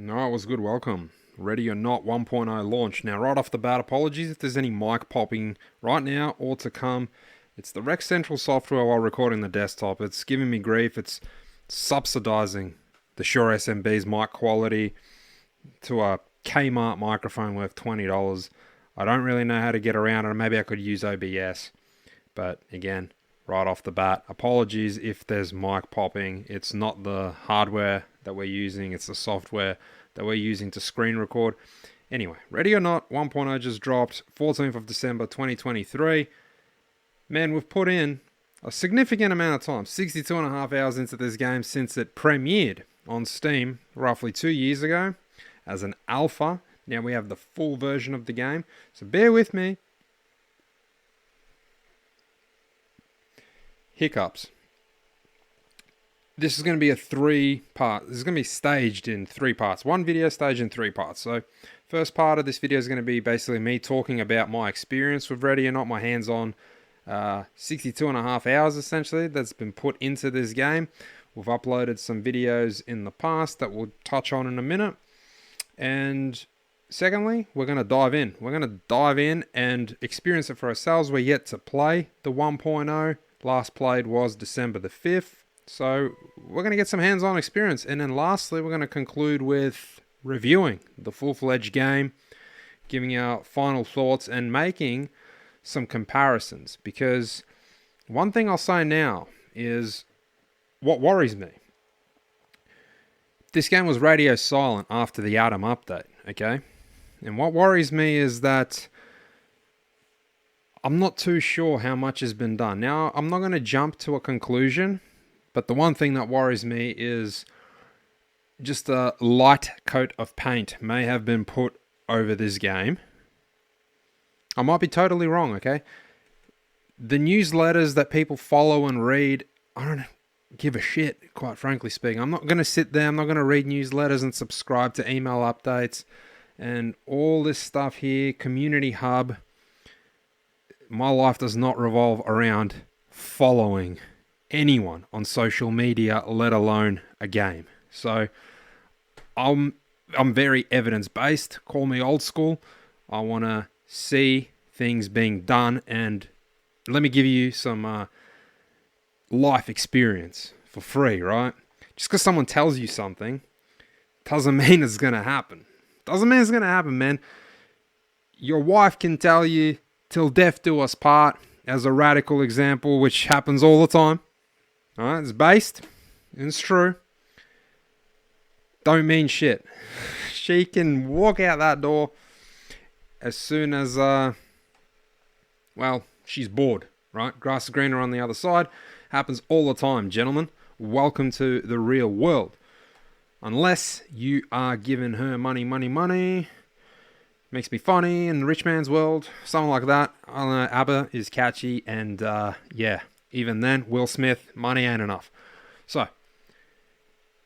No, it was good. Welcome. Ready or Not 1.0 launch. Now, right off the bat, apologies if there's any mic popping right now or to come. It's the Rec Central software while recording the desktop. It's giving me grief. It's subsidizing the Shure SMB's mic quality to a Kmart microphone worth $20. I don't really know how to get around it. Maybe I could use OBS. But again, right off the bat, apologies if there's mic popping. It's not the hardware that we're using, it's the software that we're using to screen record. Anyway, Ready or Not 1.0 just dropped 14th of December 2023. Man, we've put in a significant amount of time, 62 and a half hours into this game since it premiered on Steam roughly 2 years ago as an alpha. Now we have the full version of the game, so bear with me. Hiccups. This is going to be a this is going to be staged in 3 parts. One video staged in 3 parts. So first part of this video is going to be basically me talking about my experience with Ready or Not, my hands-on 62 and a half hours essentially that's been put into this game. We've uploaded some videos in the past that we'll touch on in a minute. And secondly, we're going to dive in. We're going to dive in and experience it for ourselves. We're yet to play the 1.0. Last played was December the 5th. So we're going to get some hands-on experience. And then lastly, we're going to conclude with reviewing the full-fledged game, giving our final thoughts and making some comparisons. Because one thing I'll say now is what worries me. This game was radio silent after the Atom update, okay? And what worries me is that I'm not too sure how much has been done. Now, I'm not going to jump to a conclusion, but the one thing that worries me is just a light coat of paint may have been put over this game. I might be totally wrong, okay? The newsletters that people follow and read, I don't give a shit, quite frankly speaking. I'm not going to sit there, I'm not going to read newsletters and subscribe to email updates and all this stuff here, Community Hub. My life does not revolve around following anyone on social media, let alone a game. So I'm very evidence-based. Call me old school. I want to see things being done, and let me give you some life experience for free, right? Just because someone tells you something doesn't mean it's going to happen. Doesn't mean it's going to happen, man. Your wife can tell you till death do us part as a radical example, which happens all the time. All right, it's based, and it's true. Don't mean shit. She can walk out that door as soon as, she's bored, right? Grass is greener on the other side. Happens all the time, gentlemen. Welcome to the real world. Unless you are giving her money. Makes me funny in the rich man's world. Something like that. I don't know, ABBA is catchy, and even then, Will Smith, money ain't enough. So,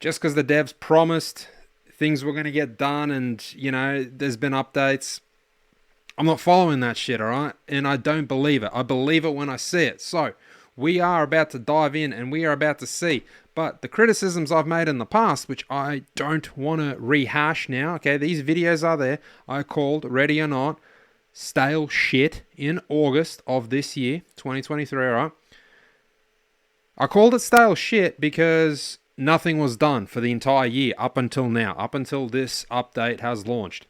just because the devs promised things were going to get done and, there's been updates, I'm not following that shit, alright? And I don't believe it. I believe it when I see it. So, we are about to dive in and we are about to see. But the criticisms I've made in the past, which I don't want to rehash now, okay, these videos are there. I called Ready or Not stale shit in August of this year, 2023, alright? I called it stale shit because nothing was done for the entire year up until now, up until this update has launched.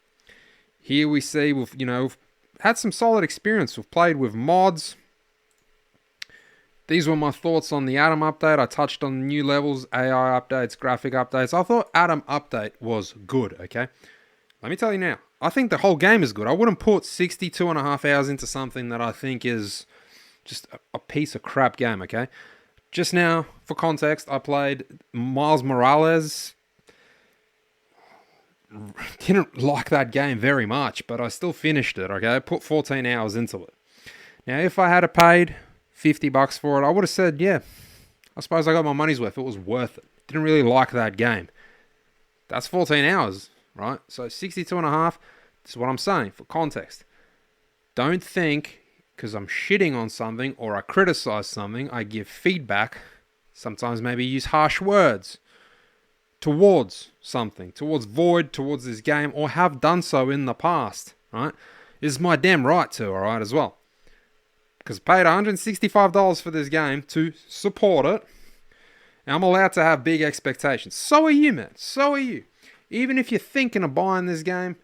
Here we see we've had some solid experience. We've played with mods. These were my thoughts on the Atom update. I touched on new levels, AI updates, graphic updates. I thought Atom update was good, okay? Let me tell you now, I think the whole game is good. I wouldn't put 62 and a half hours into something that I think is just a piece of crap game, okay? Just now, for context, I played Miles Morales. Didn't like that game very much, but I still finished it, okay? I put 14 hours into it. Now, if I had paid $50 for it, I would have said, yeah, I suppose I got my money's worth. It was worth it. Didn't really like that game. That's 14 hours, right? So 62 and a half, this is what I'm saying, for context. Don't think because I'm shitting on something or I criticize something, I give feedback, sometimes maybe use harsh words. towards something, towards Void, towards this game, or have done so in the past, right, is my damn right to, alright, as well. Because I paid $165 for this game to support it, and I'm allowed to have big expectations. So are you, man. So are you. Even if you're thinking of buying this game,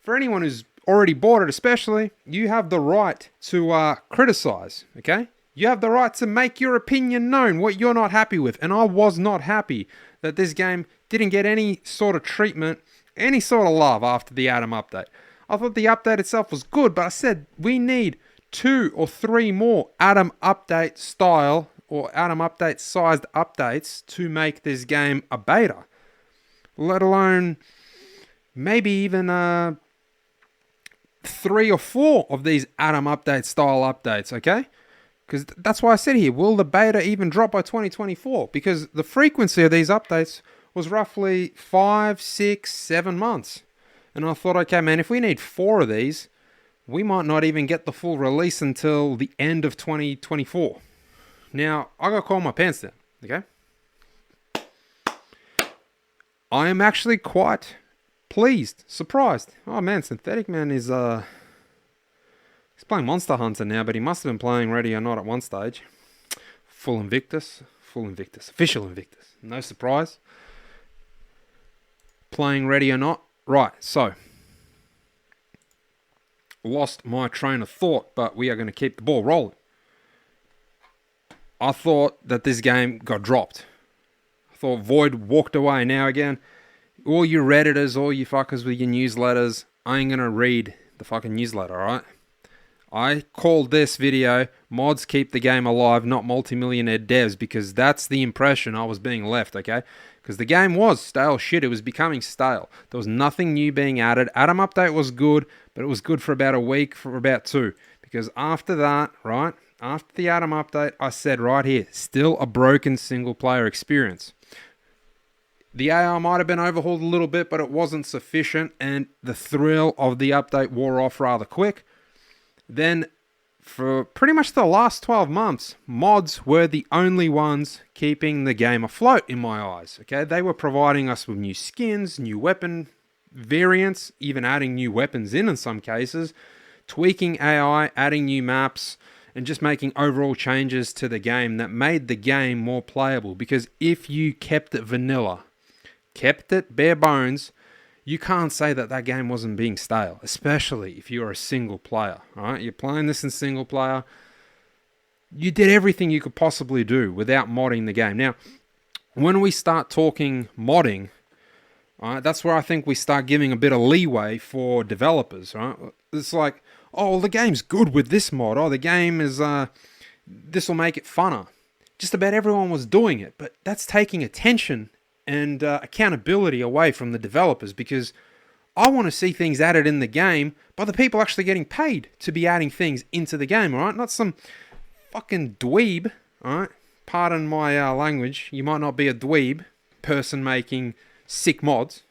for anyone who's already bought it especially, you have the right to criticize, okay? You have the right to make your opinion known, what you're not happy with. And I was not happy that this game didn't get any sort of treatment, any sort of love after the Atom update. I thought the update itself was good, but I said we need 2 or 3 more Atom update style or Atom update sized updates to make this game a beta. Let alone maybe even 3 or 4 of these Atom update style updates, okay? Because that's why I said here, will the beta even drop by 2024? Because the frequency of these updates was roughly 5, 6, 7 months. And I thought, okay, man, if we need 4 of these, we might not even get the full release until the end of 2024. Now, I gotta call my pants down, okay? I am actually quite pleased, surprised. Oh man, Synthetic Man is he's playing Monster Hunter now, but he must have been playing Ready or Not at one stage. Full Invictus, official Invictus. No surprise. Playing Ready or Not. Right, so lost my train of thought, but we are going to keep the ball rolling. I thought that this game got dropped. I thought Void walked away. Now again, all you Redditors, all you fuckers with your newsletters, I ain't gonna read the fucking newsletter, alright? I called this video, Mods Keep the Game Alive, Not Multimillionaire Devs, because that's the impression I was being left, okay? Because the game was stale shit, it was becoming stale. There was nothing new being added. Atom Update was good, but it was good for about a week, for about 2. Because after that, right, after the Atom Update, I said right here, still a broken single player experience. The AI might have been overhauled a little bit, but it wasn't sufficient, and the thrill of the update wore off rather quick. Then, for pretty much the last 12 months, mods were the only ones keeping the game afloat in my eyes. Okay, they were providing us with new skins, new weapon variants, even adding new weapons in some cases, tweaking AI, adding new maps, and just making overall changes to the game that made the game more playable. Because if you kept it vanilla, kept it bare bones, you can't say that that game wasn't being stale, especially if you're a single player. All right, you're playing this in single player. You did everything you could possibly do without modding the game. Now, when we start talking modding, all right, that's where I think we start giving a bit of leeway for developers. Right, it's like, oh, well, the game's good with this mod. Oh, the game is this will make it funner. Just about everyone was doing it, but that's taking attention and accountability away from the developers, because I want to see things added in the game by the people actually getting paid to be adding things into the game, alright? Not some fucking dweeb, alright? Pardon my language. You might not be a dweeb person making sick mods.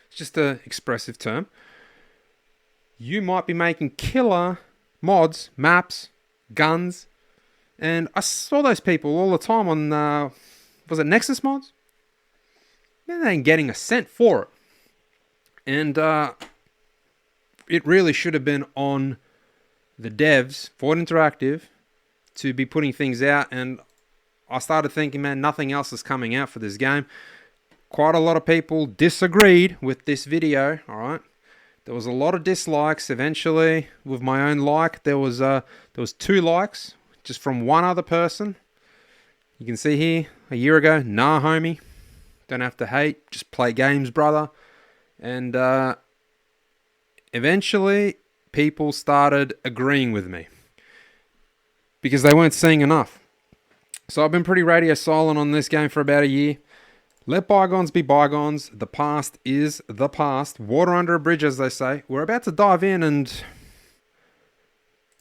It's just an expressive term. You might be making killer mods, maps, guns, and I saw those people all the time on was it Nexus Mods? Man, they ain't getting a cent for it. And it really should have been on the devs, Void Interactive, to be putting things out. And I started thinking, man, nothing else is coming out for this game. Quite a lot of people disagreed with this video, alright? There was a lot of dislikes. Eventually, with my own like, there was 2 likes, just from one other person. You can see here, a year ago, nah homie, don't have to hate, just play games, brother. And eventually, people started agreeing with me, because they weren't seeing enough. So I've been pretty radio silent on this game for about a year. Let bygones be bygones, the past is the past, water under a bridge, as they say. We're about to dive in and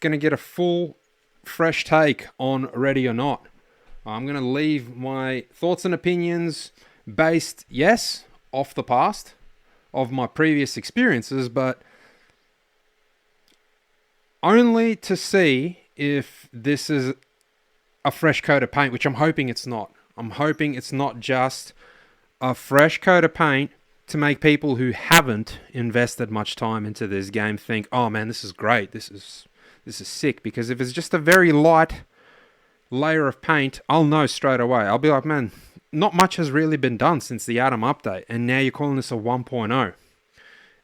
gonna get a full, fresh take on Ready or Not. I'm going to leave my thoughts and opinions based, yes, off the past, of my previous experiences, but only to see if this is a fresh coat of paint, which I'm hoping it's not. I'm hoping it's not just a fresh coat of paint to make people who haven't invested much time into this game think, oh man, this is great, this is sick. Because if it's just a very light layer of paint, I'll know straight away. I'll be like, man, not much has really been done since the Atom update, and now you're calling this a 1.0,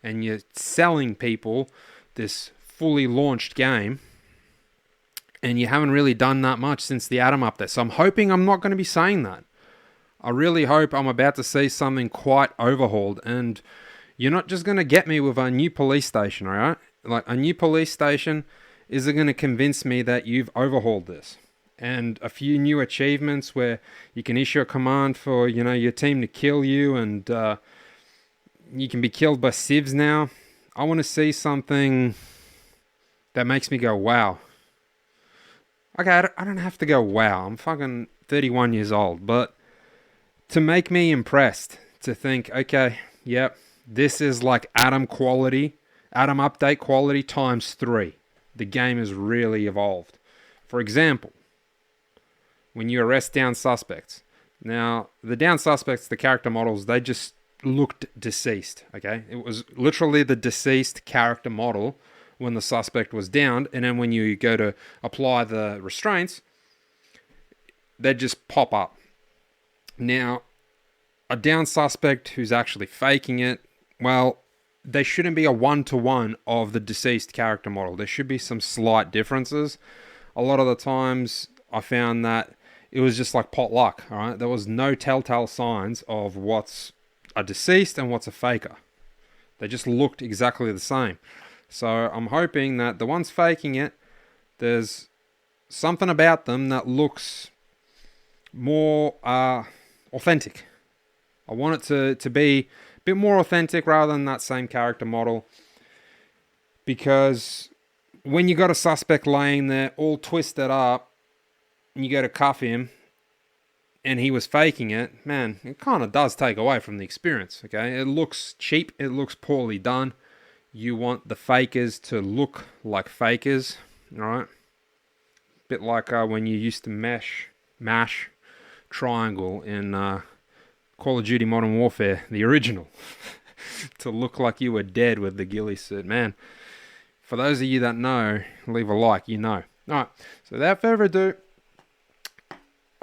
and you're selling people this fully launched game, and you haven't really done that much since the Atom update. So I'm hoping I'm not going to be saying that. I really hope I'm about to see something quite overhauled, and you're not just going to get me with a new police station, alright? Like, a new police station isn't going to convince me that you've overhauled this. And a few new achievements where you can issue a command for, you know, your team to kill you, and you can be killed by civs now. I want to see something that makes me go, wow. Okay, I don't have to go, wow. I'm fucking 31 years old, but to make me impressed, to think, okay, yep, this is like Atom quality, Atom update quality times 3. The game has really evolved. For example, when you arrest down suspects. Now, the down suspects, the character models, they just looked deceased, okay? It was literally the deceased character model when the suspect was downed, and then when you go to apply the restraints, they just pop up. Now, a down suspect who's actually faking it, well, they shouldn't be a one-to-one of the deceased character model. There should be some slight differences. A lot of the times, I found that it was just like pot luck, all right? There was no telltale signs of what's a deceased and what's a faker. They just looked exactly the same. So I'm hoping that the ones faking it, there's something about them that looks more authentic. I want it to be a bit more authentic rather than that same character model. Because when you got a suspect laying there all twisted up, and you go to cuff him, and he was faking it, man, it kind of does take away from the experience, okay? It looks cheap, it looks poorly done. You want the fakers to look like fakers, alright? Bit like when you used to mash triangle in Call of Duty Modern Warfare, the original, to look like you were dead with the ghillie suit. Man, for those of you that know, leave a like, you know. Alright, so without further ado,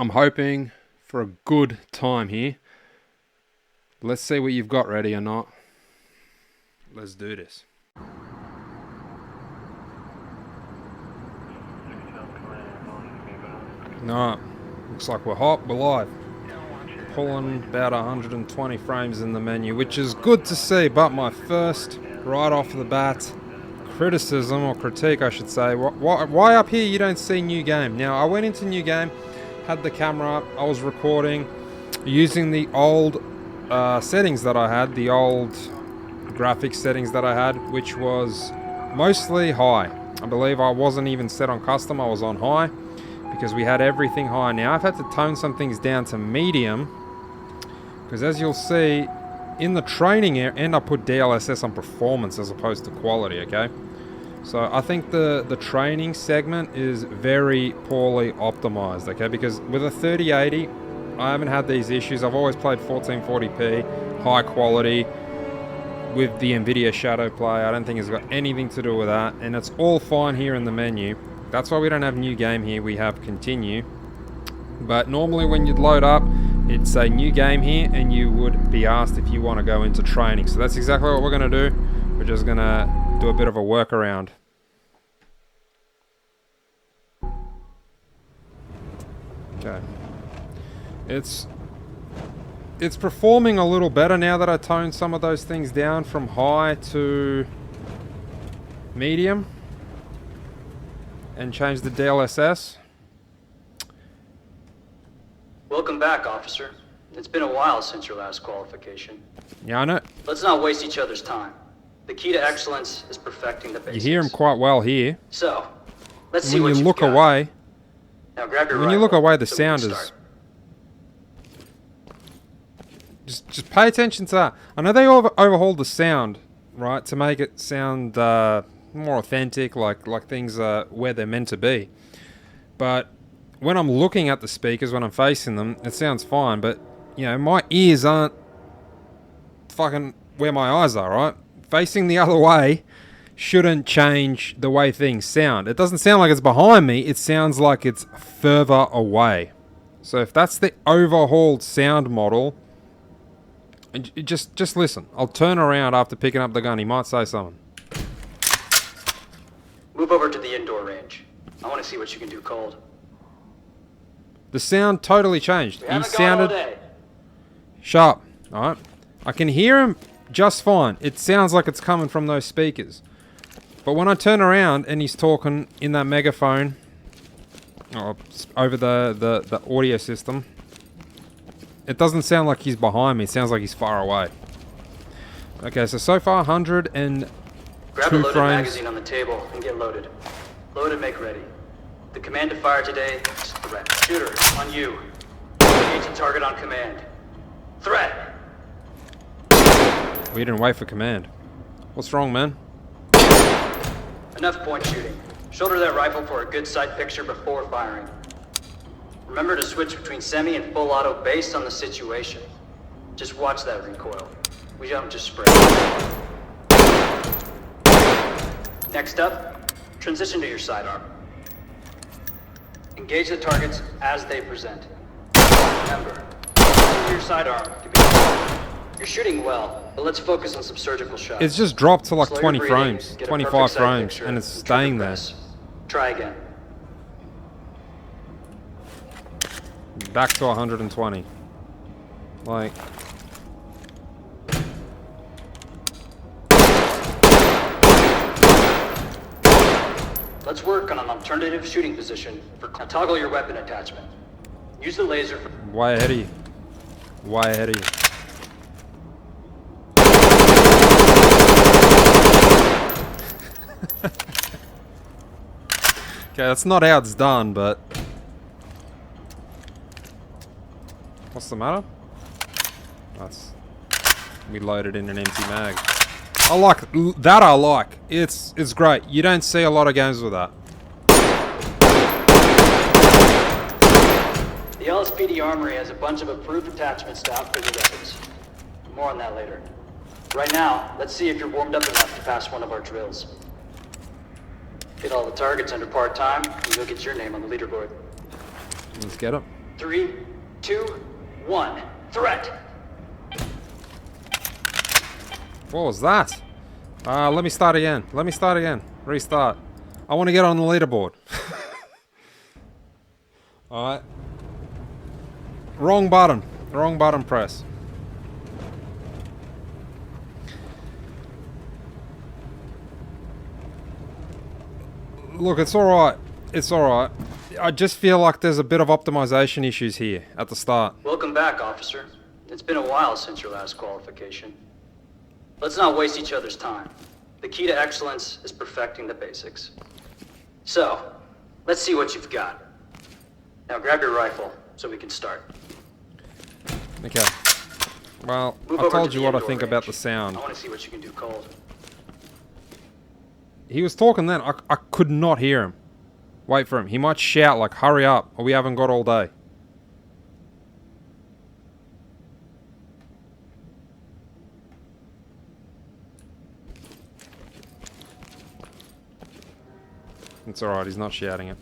I'm hoping for a good time here. Let's see what you've got ready or not. Let's do this. Alright, looks like we're hot, we're live. Pulling about 120 frames in the menu, which is good to see, but my first, right off the bat, criticism, or critique I should say, why up here you don't see new game? Now, I went into new game, had the camera up, I was recording using the old settings that I had, the old graphics settings that I had, which was mostly high. I believe I wasn't even set on custom, I was on high, because we had everything high. Now I've had to tone some things down to medium, because as you'll see, in the training end I put DLSS on performance as opposed to quality, okay? So I think the training segment is very poorly optimized, okay? Because with a 3080, I haven't had these issues. I've always played 1440p, high quality, with the NVIDIA Shadow Play. I don't think it's got anything to do with that, and it's all fine here in the menu. That's why we don't have new game here, we have continue. But normally when you'd load up, it'd say new game here, and you would be asked if you want to go into training. So that's exactly what we're going to do. We're just going to do a bit of a workaround. Okay. It's performing a little better now that I toned some of those things down from high to medium and changed the DLSS. Welcome back, officer. It's been a while since your last qualification. Yeah, I know. Let's not waste each other's time. The key to excellence is perfecting the basics. You hear him quite well here. So, let's And see what when you you've look got. away, Now grab your when you rifle look away, the so we sound can is. start. Just pay attention to that. I know they overhauled the sound, right, to make it sound more authentic, like things are where they're meant to be. But when I'm looking at the speakers, when I'm facing them, it sounds fine. But you know, my ears aren't fucking where my eyes are, right? Facing the other way shouldn't change the way things sound. It doesn't sound like it's behind me, it sounds like it's further away. So if that's the overhauled sound model, just listen. I'll turn around after picking up the gun. He might say something. Move over to the indoor range. I want to see what you can do cold. The sound totally changed. We He haven't gone all sounded day. sharp. Alright? I can hear him just fine. It sounds like it's coming from those speakers. But when I turn around and he's talking in that megaphone over the audio system, it doesn't sound like he's behind me. It sounds like he's far away. Okay, so far 102 Grab a loaded frames. magazine on the table and get loaded. Load and make ready. The command to fire today is threat. Shooter, on you. Engage the target on command. Threat! We didn't wait for command. What's wrong, man? Enough point shooting. Shoulder that rifle for a good sight picture before firing. Remember to switch between semi and full auto based on the situation. Just watch that recoil. We don't just spray. Next up, transition to your sidearm. Engage the targets as they present. Remember, your sidearm can be... You're shooting well, but let's focus on some surgical shots. It's just dropped to like Slow your 20 breathing, frames, get a 25 perfect sight frames, picture, and it's trigger staying there. press. Try again. Back to 120. Like... Let's work on an alternative shooting position. Now toggle your weapon attachment. Use the laser for... way ahead of you. Way ahead of you. Okay, that's not how it's done, but... What's the matter? That's... We loaded in an empty mag. I like... That I like. It's great. You don't see a lot of games with that. The LSPD Armory has a bunch of approved attachments to outfit your weapons. More on that later. Right now, let's see if you're warmed up enough to pass one of our drills. Hit all the targets under part-time, and you'll get your name on the leaderboard. Let's get it. 3, 2, 1. Threat! What was that? Let me start again. Let me start again. Restart. I want to get on the leaderboard. Alright. Wrong button. Wrong button press. Look, it's alright. It's alright. I just feel like there's a bit of optimization issues here at the start. Welcome back, officer. It's been a while since your last qualification. Let's not waste each other's time. The key to excellence is perfecting the basics. So, let's see what you've got. Now grab your rifle so we can start. Okay. Well, Move I over told to you the what I indoor think range. about the sound. I want to see what you can do cold. He was talking then. I could not hear him. Wait for him. He might shout like, hurry up, or we haven't got all day. It's alright, he's not shouting it.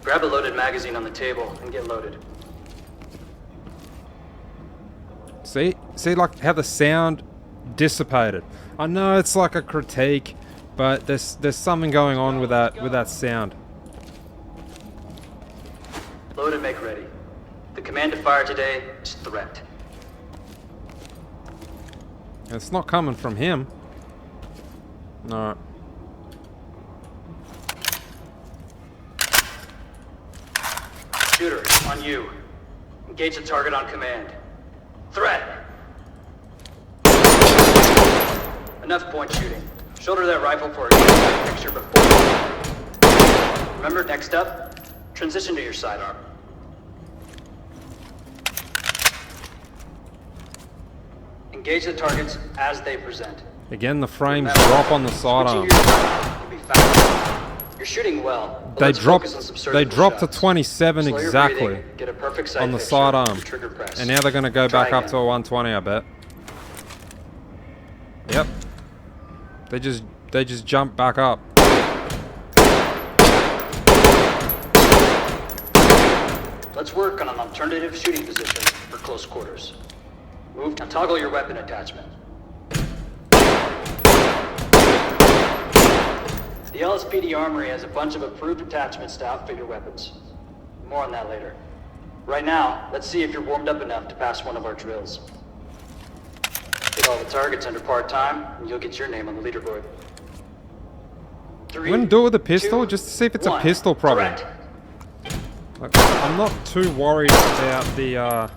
Grab a loaded magazine on the table and get loaded. See like how the sound dissipated. I know it's like a critique, but there's something going on with that sound. Load and make ready. The command to fire today is threat. It's not coming from him. No. Shooter, on you. Engage the target on command. Threat! Enough point shooting. Shoulder that rifle for a good picture before. Remember, next up, transition to your sidearm. Engage the targets as they present. Again, the frames Remember, drop on the switching sidearm. your sidearm will be faster. You're shooting well. But They let's dropped. focus on some They surgical dropped to shots. 27 Slow your exactly breathing, get a perfect sight on the picture, sidearm, and trigger press. and now they're gonna go Try back up again. to a 120. I bet. Yep. They just jumped back up. Let's work on an alternative shooting position for close quarters. Move and toggle your weapon attachment. The LSPD Armory has a bunch of approved attachments to outfit your weapons. More on that later. Right now, let's see if you're warmed up enough to pass one of our drills. Hit all the targets under part time, and you'll get your name on the leaderboard. I'm gonna do it with a pistol 2, just to see if it's a 1. pistol problem. Direct. Like, I'm not too worried about the.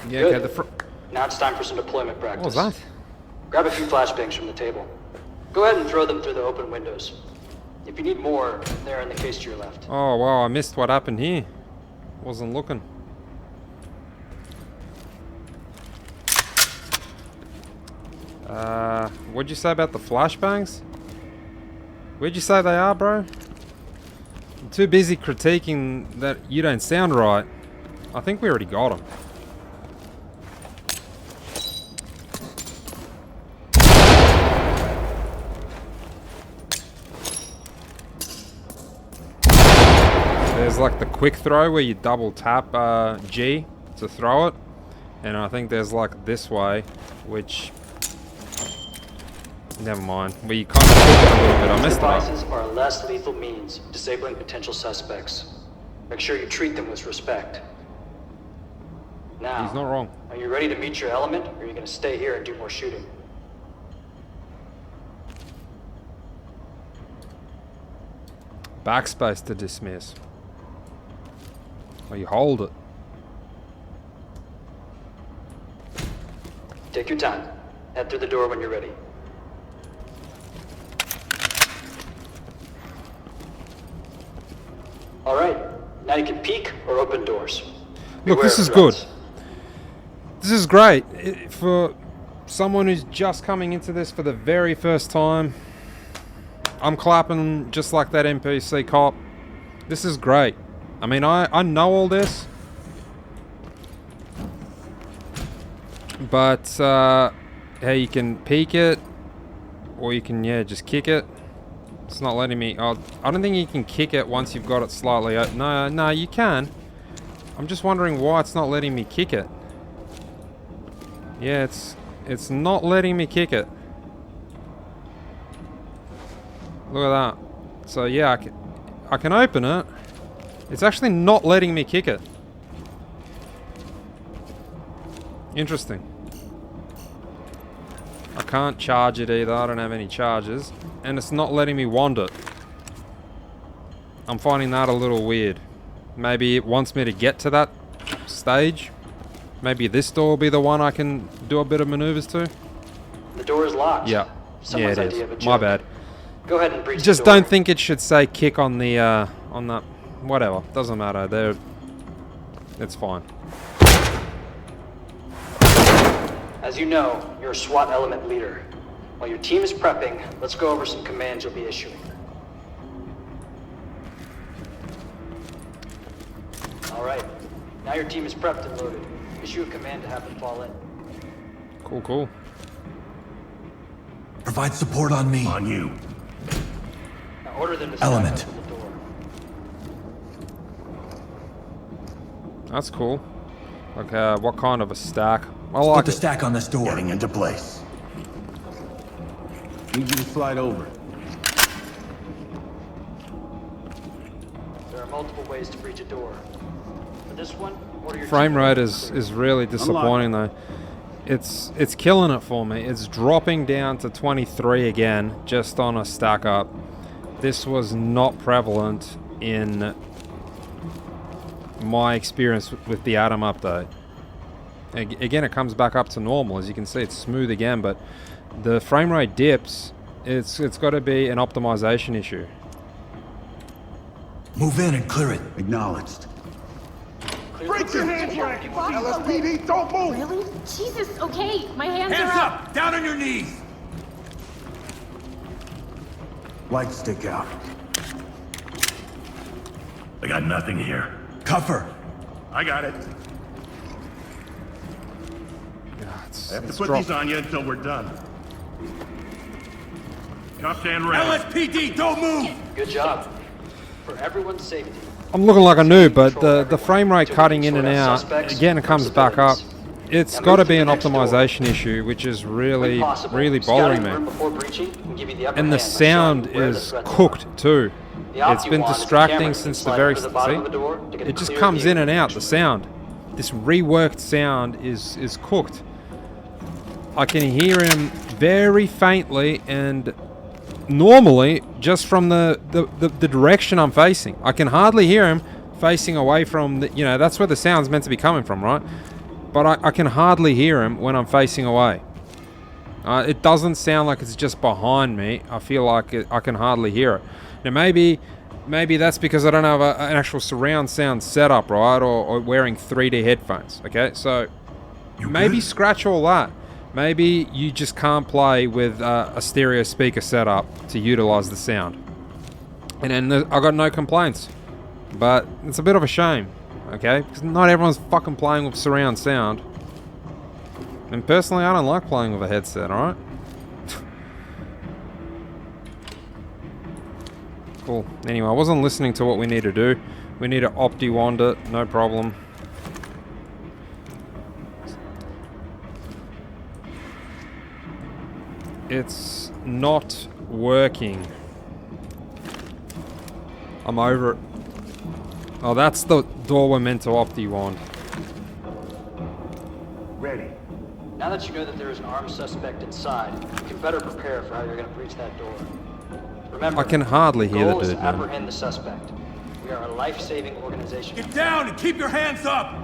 Yeah, okay. Good. Now it's time for some deployment practice. What was that? Grab a few flashbangs from the table. Go ahead and throw them through the open windows. If you need more, they're in the case to your left. Oh wow, I missed what happened here. Wasn't looking. What'd you say about the flashbangs? Where'd you say they are, bro? I'm too busy critiquing that you don't sound right. I think we already got them. There's like the quick throw where you double tap G to throw it, and I think there's like this way, which never mind. Where you kind of kick it a little bit. I messed it up. Devices are a less lethal means of disabling potential suspects. Make sure you treat them with respect. Now, He's not wrong. are you ready to meet your element, or are you going to stay here and do more shooting? Backspace to dismiss. Or you hold it. Take your time. Head through the door when you're ready. All right. Now you can peek or open doors. Look, Beware this of is good. threats. This is great. For someone who's just coming into this for the very first time, I'm clapping just like that NPC cop. This is great. I mean, I know all this. But, hey, you can peek it. Or you can, yeah, just kick it. It's not letting me... Oh, I don't think you can kick it once you've got it slightly... No, you can. I'm just wondering why it's not letting me kick it. Yeah, it's not letting me kick it. Look at that. So yeah, I can open it. It's actually not letting me kick it. Interesting. I can't charge it either. I don't have any charges. And it's not letting me wand it. I'm finding that a little weird. Maybe it wants me to get to that stage. Maybe this door will be the one I can do a bit of maneuvers to. The door is locked. Yeah. Someone's Yeah, it idea of a is. My joke. bad. Go ahead and breach Just the door. don't think it should say kick on the, on that. Whatever. Doesn't matter. It's fine. As you know, you're a SWAT element leader. While your team is prepping, let's go over some commands you'll be issuing. All right. Now your team is prepped and loaded. Issue a command to have them fall in. Cool. Provide support on me. On you. Now order them to stack Element. up to the door. That's cool. Okay, what kind of a stack? I Put like the it. stack on this door. Getting into place. Need you to slide over. There are multiple ways to breach a door. For this one, order your Frame team rate to is really disappointing though. It's killing it for me. It's dropping down to 23 again, just on a stack up. This was not prevalent in my experience with the Atom update. Again, it comes back up to normal. As you can see, it's smooth again, but the frame rate dips It's got to be an optimization issue. Move in and clear it. Acknowledged. Break your hands, Frank! LSPD, don't move! Really? Jesus, okay. My hands Hands are up. up! Down on your knees! Lights stick out. I got nothing here. Cuff her. I got it. I have to put these on you until we're done. Cuffed and ready. LSPD, don't move! Good job. For everyone's safety. I'm looking like a noob, but the frame rate cutting in and out, again it comes back up. It's got to be an optimization issue, which is really bothering me. And the sound is cooked too. It's been distracting since the very start. It just comes in and out, the sound. This reworked sound is cooked. I can hear him very faintly and normally just from the direction I'm facing. I can hardly hear him facing away from the, you know, that's where the sound's meant to be coming from, right? But I can hardly hear him when I'm facing away. It doesn't sound like it's just behind me. I feel like I can hardly hear it. Now maybe that's because I don't have an actual surround sound setup, right? Or wearing 3D headphones, okay? So maybe scratch all that. Maybe you just can't play with a stereo speaker setup to utilize the sound. And then I got no complaints. But it's a bit of a shame, okay? Because not everyone's fucking playing with surround sound. And personally, I don't like playing with a headset, alright? Cool. Anyway, I wasn't listening to what we need to do. We need to opti-wand it, no problem. It's not working. I'm over it. Oh, that's the door we're meant to opti-wand. Ready. Now that you know that there is an armed suspect inside, you can better prepare for how you're going to breach that door. Remember, I can hardly hear the goal is dude, to man. apprehend the suspect. We are a life-saving organization. Get down and keep your hands up!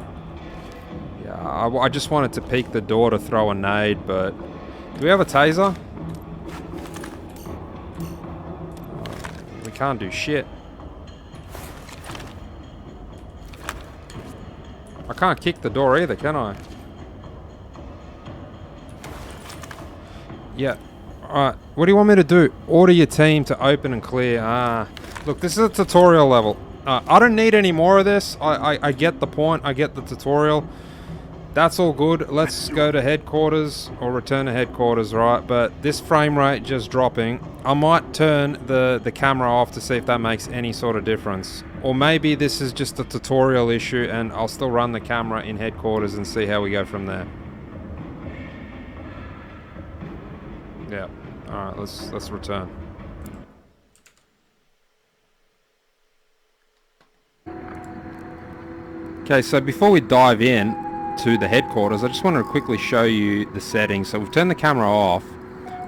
Yeah, I just wanted to peek the door to throw a nade, but... Do we have a taser? We can't do shit. I can't kick the door either, can I? Yeah. Alright, what do you want me to do? Order your team to open and clear. Look, this is a tutorial level. I don't need any more of this. I get the point. I get the tutorial. That's all good. Let's go to headquarters or return to headquarters, right? But this frame rate just dropping. I might turn the camera off to see if that makes any sort of difference. Or maybe this is just a tutorial issue and I'll still run the camera in headquarters and see how we go from there. Yeah. Alright, let's return. Okay, so before we dive in to the headquarters, I just want to quickly show you the settings. So we've turned the camera off.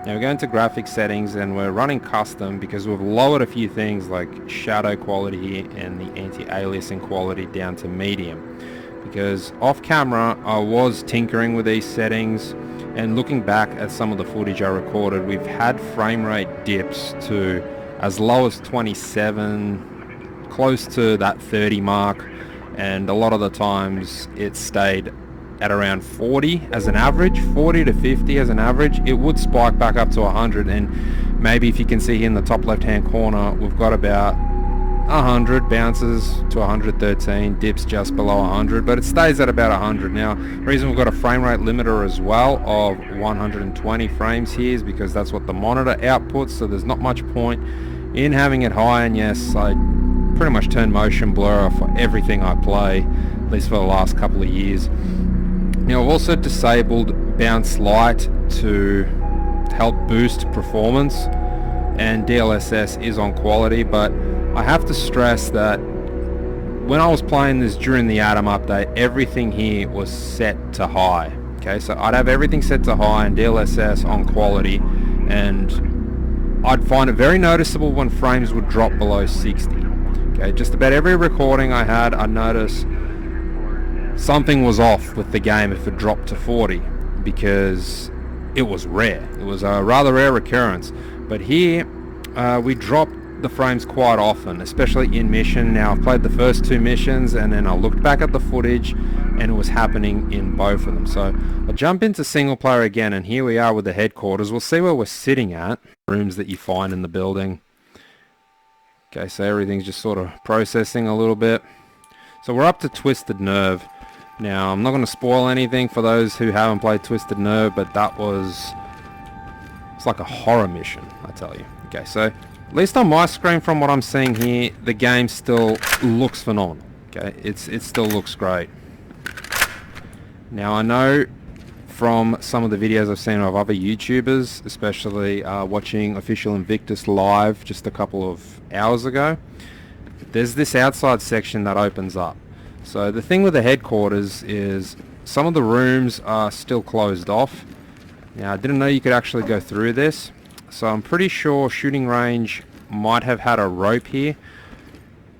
Now we're going to graphics settings and we're running custom because we've lowered a few things like shadow quality and the anti-aliasing quality down to medium. Because off camera I was tinkering with these settings, and looking back at some of the footage I recorded, we've had frame rate dips to as low as 27, close to that 30 mark, and a lot of the times it stayed at around 40 as an average, 40 to 50 as an average. It would spike back up to 100, and maybe if you can see here in the top left hand corner, we've got about 100 bounces to 113, dips just below 100, but it stays at about 100. Now, the reason we've got a frame rate limiter as well of 120 frames here is because that's what the monitor outputs, so there's not much point in having it high. And yes, I pretty much turn motion blur off for everything I play, at least for the last couple of years. Now, I've also disabled bounce light to help boost performance, and DLSS is on quality, but I have to stress that when I was playing this during the Atom update, everything here was set to high. Okay, so I'd have everything set to high and DLSS on quality, and I'd find it very noticeable when frames would drop below 60. Okay, just about every recording I had, I'd notice something was off with the game if it dropped to 40, because it was rare. It was a rather rare occurrence. But here, we drop the frames quite often, especially in mission. Now, I've played the first 2 missions, and then I looked back at the footage, and it was happening in both of them. So I'll jump into single player again, and here we are with the headquarters. We'll see where we're sitting at. Rooms that you find in the building. Okay, so everything's just sort of processing a little bit. So we're up to Twisted Nerve. Now, I'm not going to spoil anything for those who haven't played Twisted Nerve, but it's like a horror mission, I tell you. Okay, so at least on my screen, from what I'm seeing here, the game still looks phenomenal. Okay, it still looks great. Now, I know from some of the videos I've seen of other YouTubers, especially watching Official Invictus live just a couple of hours ago, there's this outside section that opens up. So the thing with the headquarters is some of the rooms are still closed off. Now, I didn't know you could actually go through this, so I'm pretty sure shooting range might have had a rope here.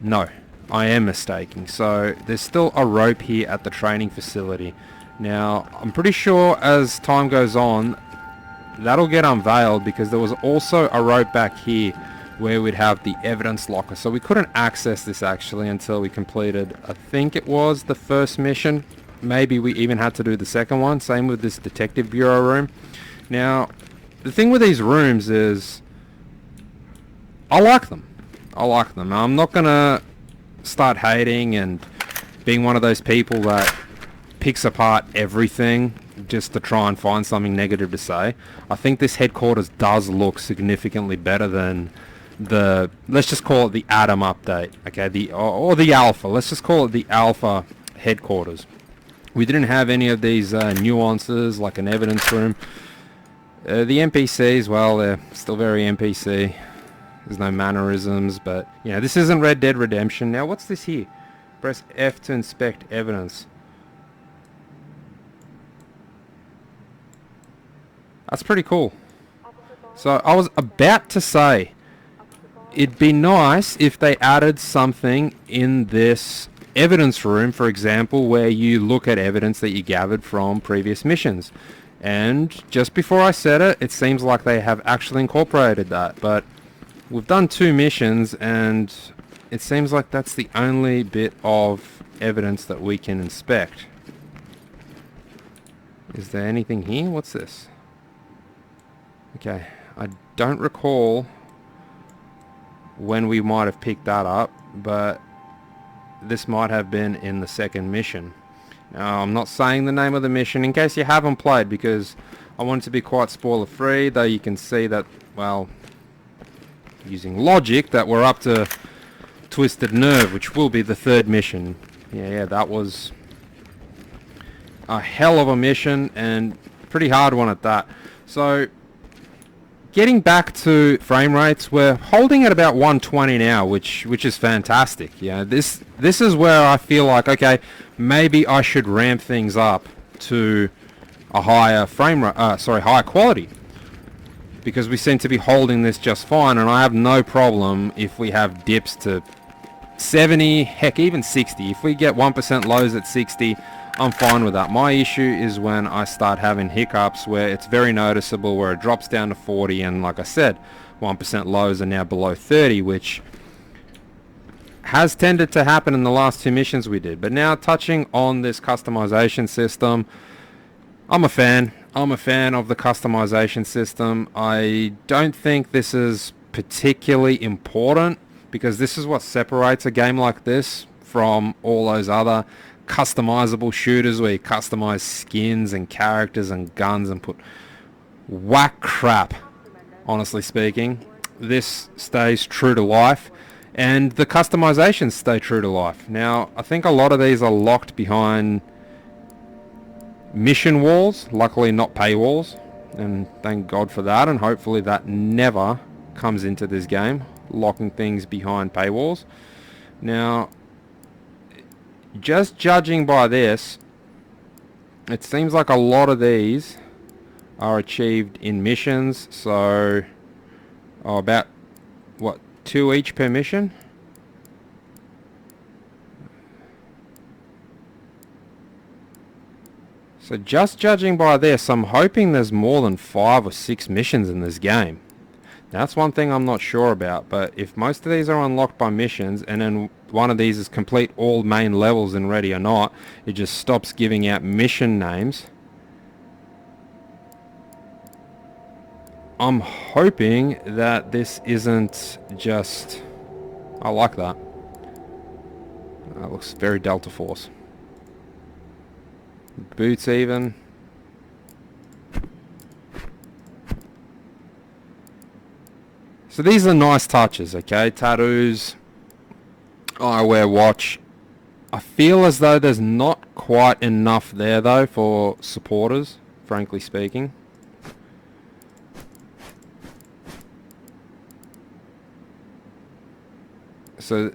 No, I am mistaken. So there's still a rope here at the training facility. Now, I'm pretty sure as time goes on, that'll get unveiled, because there was also a rope back here where we'd have the evidence locker. So we couldn't access this actually until we completed, I think it was the first mission. Maybe we even had to do the second one. Same with this detective bureau room. Now, the thing with these rooms is I like them. I'm not gonna start hating and being one of those people that picks apart everything just to try and find something negative to say. I think this headquarters does look significantly better than the, let's just call it the Adam update, okay, or the alpha. Let's just call it the alpha headquarters. We didn't have any of these nuances like an evidence room. The NPCs, well, they're still very NPC. There's no mannerisms, but yeah, this isn't Red Dead Redemption. Now, what's this here? Press F to inspect evidence. That's pretty cool. So I was about to say, it'd be nice if they added something in this evidence room, for example, where you look at evidence that you gathered from previous missions. And just before I said it, it seems like they have actually incorporated that. But we've done 2 missions, and it seems like that's the only bit of evidence that we can inspect. Is there anything here? What's this? Okay, I don't recall when we might have picked that up, but this might have been in the second mission. Now, I'm not saying the name of the mission in case you haven't played, because I want it to be quite spoiler free, though you can see that, well, using logic, that we're up to Twisted Nerve, which will be the 3rd mission. Yeah, that was a hell of a mission, and pretty hard one at that. So, getting back to frame rates, we're holding at about 120 now, which is fantastic. Yeah, this is where I feel like, okay, maybe I should ramp things up to a higher higher quality, because we seem to be holding this just fine, and I have no problem if we have dips to 70, heck, even 60. If we get 1% lows at 60, I'm fine with that. My issue is when I start having hiccups where it's very noticeable, where it drops down to 40, and like I said, 1% lows are now below 30, which has tended to happen in the last 2 missions we did. But now, touching on this customization system, I'm a fan. I'm a fan of the customization system. I don't think this is particularly important, because this is what separates a game like this from all those other customizable shooters where you customize skins and characters and guns and put whack crap. Honestly speaking, this stays true to life, and the customizations stay true to life. Now, I think a lot of these are locked behind mission walls, luckily not paywalls, and thank God for that, and hopefully that never comes into this game, locking things behind paywalls. Now, just judging by this, it seems like a lot of these are achieved in missions, so about, what, 2 each per mission? So just judging by this, I'm hoping there's more than 5 or 6 missions in this game. That's one thing I'm not sure about, but if most of these are unlocked by missions and then one of these is complete all main levels in Ready or Not, it just stops giving out mission names. I'm hoping that this isn't just... I like that. That looks very Delta Force. Boots even. So these are nice touches, okay? Tattoos, eyewear, watch. I feel as though there's not quite enough there though for supporters, frankly speaking. So,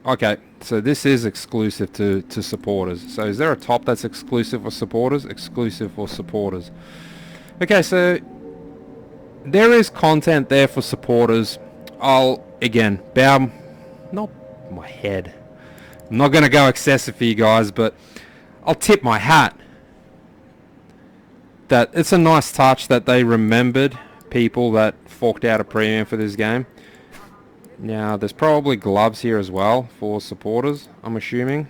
okay, so this is exclusive to supporters. So is there a top that's exclusive for supporters? Exclusive for supporters. Okay, so there is content there for supporters. I'll, again, bow, not my head. I'm not going to go excessive for you guys, but I'll tip my hat that it's a nice touch that they remembered people that forked out a premium for this game. Now, there's probably gloves here as well for supporters, I'm assuming.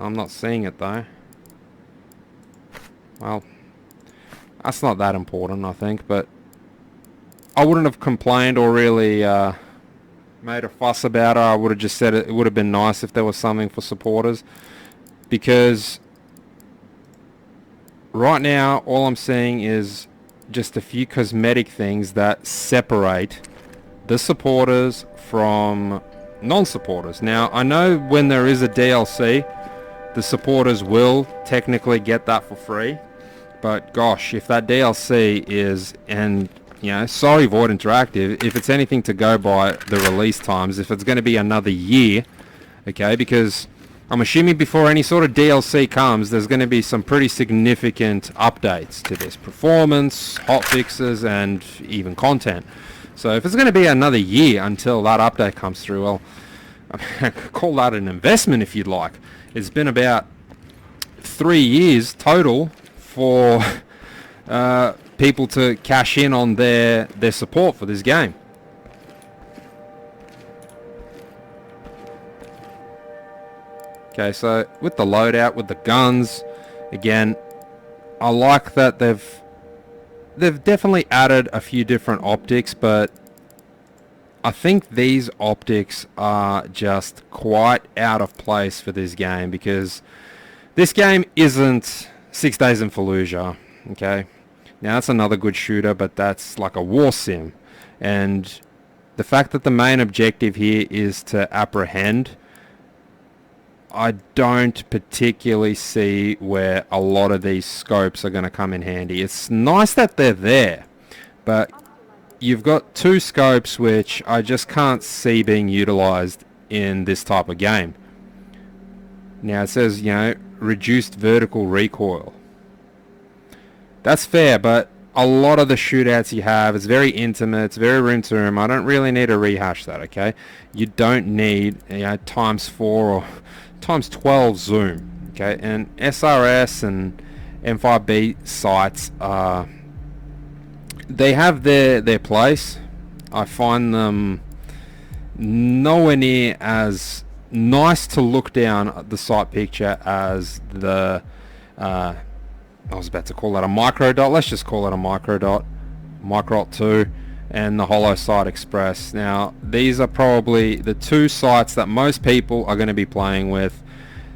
I'm not seeing it though. Well, that's not that important, I think, but I wouldn't have complained or really made a fuss about it. I would have just said it would have been nice if there was something for supporters, because right now all I'm seeing is just a few cosmetic things that separate the supporters from non-supporters. Now, I know when there is a DLC, the supporters will technically get that for free, but gosh, if that DLC is, and you know, sorry Void Interactive, if it's anything to go by the release times, if it's going to be another year, okay, because I'm assuming before any sort of DLC comes, there's going to be some pretty significant updates to this performance, hotfixes, and even content. So if it's going to be another year until that update comes through, well, I could call that an investment if you'd like. It's been about 3 years total for people to cash in on their support for this game. Okay, so with the loadout, with the guns, again, I like that they've definitely added a few different optics, but I think these optics are just quite out of place for this game, because this game isn't 6 Days in Fallujah, okay? Now that's another good shooter, but that's like a war sim, and the fact that the main objective here is to apprehend, I don't particularly see where a lot of these scopes are going to come in handy. It's nice that they're there, but you've got 2 scopes which I just can't see being utilized in this type of game. Now it says, you know, reduced vertical recoil. That's fair, but a lot of the shootouts you have, it's very intimate, it's very room to room. I don't really need to rehash that, okay? You don't need, you know, ×4 or ×12 zoom, okay? And SRS and M5B sights, they have their place. I find them nowhere near as nice to look down at the sight picture as the I was about to call that a micro dot. Let's just call it a micro dot, Microt 2, and the Holo Sight Express. Now, these are probably the 2 sights that most people are going to be playing with.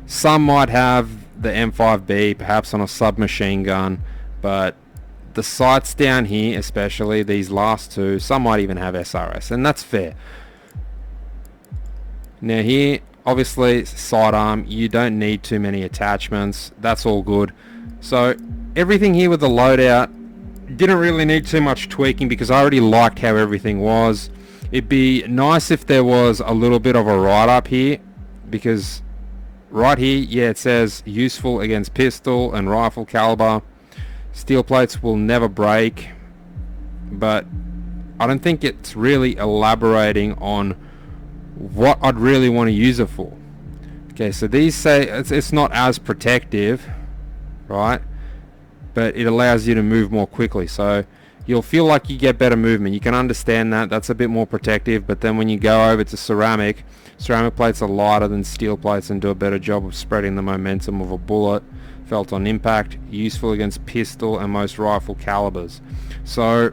Some might have the M5B, perhaps on a submachine gun, but the sights down here, especially these last 2, some might even have SRS, and that's fair. Now here, obviously, sidearm, you don't need too many attachments. That's all good. So everything here with the loadout didn't really need too much tweaking, because I already liked how everything was. It'd be nice if there was a little bit of a write-up here, because right here, yeah, it says useful against pistol and rifle caliber. Steel plates will never break, but I don't think it's really elaborating on what I'd really want to use it for. Okay, so these say it's not as protective, right, but it allows you to move more quickly. So you'll feel like you get better movement. You can understand that. That's a bit more protective. But then when you go over to ceramic plates are lighter than steel plates and do a better job of spreading the momentum of a bullet. Felt on impact. Useful against pistol and most rifle calibers. So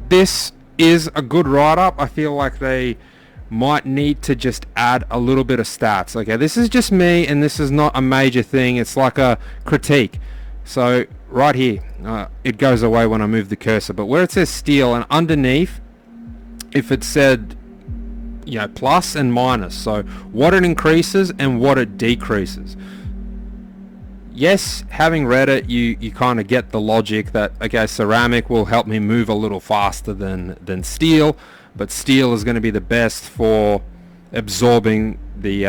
this is a good write-up. I feel like they might need to just add a little bit of stats. Okay, this is just me, and this is not a major thing. It's like a critique. So right here, it goes away when I move the cursor, but where it says steel and underneath, if it said, you know, plus and minus, so what it increases and what it decreases. Yes, having read it, you kind of get the logic that, okay, ceramic will help me move a little faster than steel, but steel is going to be the best for absorbing the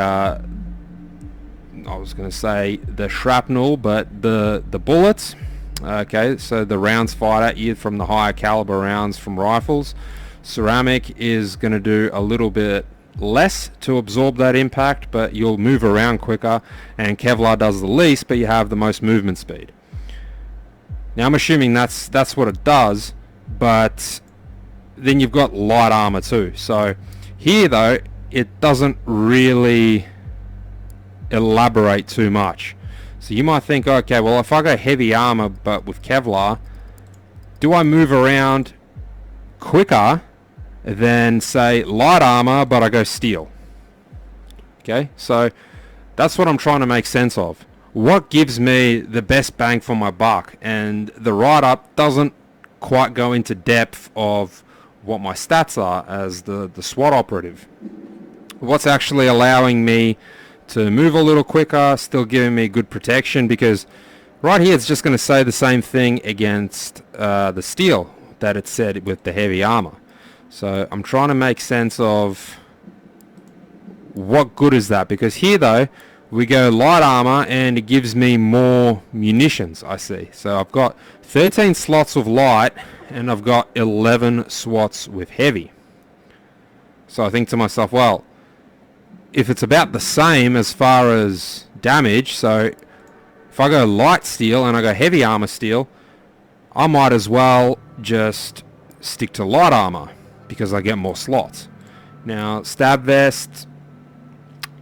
I was going to say the shrapnel, but the bullets. Okay, so the rounds fired at you from the higher caliber rounds from rifles. Ceramic is going to do a little bit less to absorb that impact, but you'll move around quicker, and Kevlar does the least, but you have the most movement speed. Now I'm assuming that's what it does, but then you've got light armor too. So here though, it doesn't really elaborate too much. So you might think, okay, well, if I go heavy armor but with Kevlar, do I move around quicker than say light armor but I go steel? Okay, so that's what I'm trying to make sense of. What gives me the best bang for my buck? And the write-up doesn't quite go into depth of what my stats are as the SWAT operative. What's actually allowing me to move a little quicker, still giving me good protection, because right here it's just going to say the same thing against the steel that it said with the heavy armor. So I'm trying to make sense of what good is that, because here though we go light armor and it gives me more munitions, I see. So I've got 13 slots of light and I've got 11 slots with heavy. So I think to myself, well, if it's about the same as far as damage, so if I go light steel and I go heavy armor steel, I might as well just stick to light armor because I get more slots. Now, stab vest,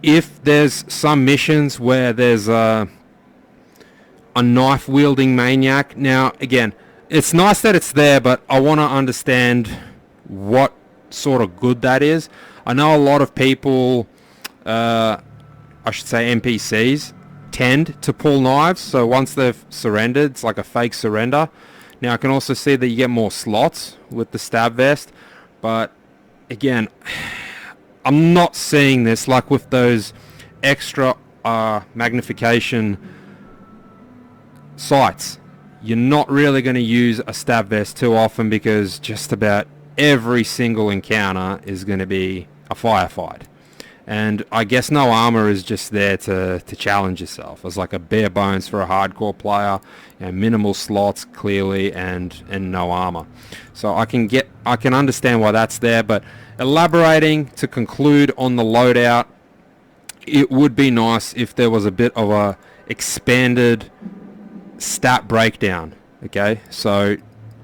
if there's some missions where there's a knife wielding maniac, now again, it's nice that it's there, but I want to understand what sort of good that is. I know a lot of people, I should say NPCs, tend to pull knives, so once they've surrendered, it's like a fake surrender. Now I can also see that you get more slots with the stab vest, but again, I'm not seeing this like with those extra magnification sights. You're not really going to use a stab vest too often because just about every single encounter is going to be a firefight. And I guess no armor is just there to challenge yourself. It's like a bare bones for a hardcore player, you know, minimal slots clearly, and no armor. So I can understand why that's there, but elaborating to conclude on the loadout, it would be nice if there was a bit of a expanded stat breakdown. Okay, so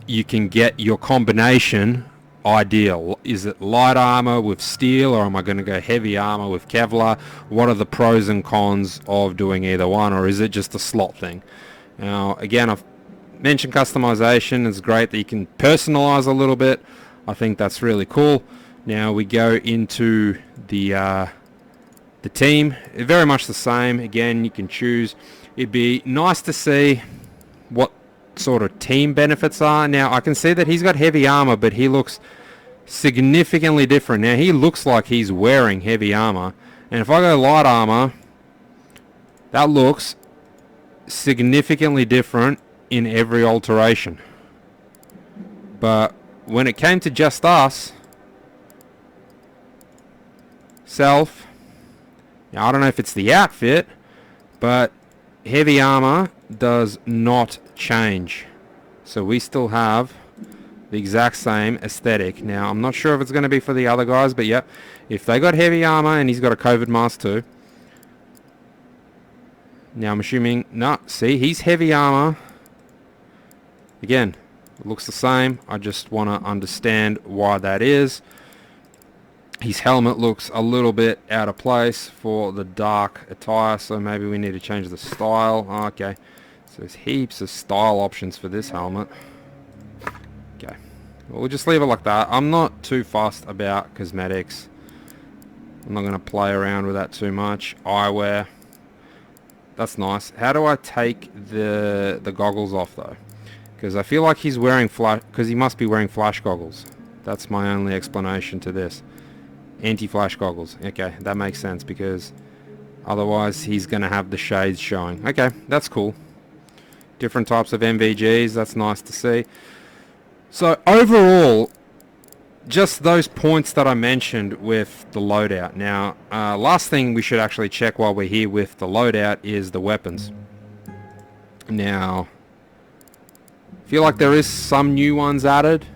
you can get your combination ideal. Is it light armor with steel, or am I going to go heavy armor with Kevlar? What are the pros and cons of doing either one, or is it just a slot thing? Now again, I've mentioned customization. It's great that you can personalize a little bit. I think that's really cool. Now we go into the team. Very much the same. Again, you can choose. It'd be nice to see what sort of team benefits are. Now I can see that he's got heavy armor, but he looks significantly different. Now he looks like he's wearing heavy armor, and if I go light armor, that looks significantly different in every alteration. But when it came to just us, self, now I don't know if it's the outfit, but heavy armor does not change. So we still have the exact same aesthetic. Now I'm not sure if it's going to be for the other guys, but yep, if they got heavy armor and he's got a COVID mask too. Now I'm assuming, no, see, he's heavy armor. Again, It looks the same. I just want to understand why that is. His helmet looks a little bit out of place for the dark attire, so maybe we need to change the style. Okay, so there's heaps of style options for this helmet. Okay, well, we'll just leave it like that. I'm not too fussed about cosmetics. I'm not going to play around with that too much. Eyewear. That's nice. How do I take the goggles off though? Because I feel like he's wearing flash, because he must be wearing flash goggles. That's my only explanation to this. Anti-flash goggles. Okay, that makes sense, because otherwise he's going to have the shades showing. Okay, that's cool. Different types of NVGs. That's nice to see. So overall, just those points that I mentioned with the loadout. Now, last thing we should actually check while we're here with the loadout is the weapons. Now, I feel like there is some new ones added.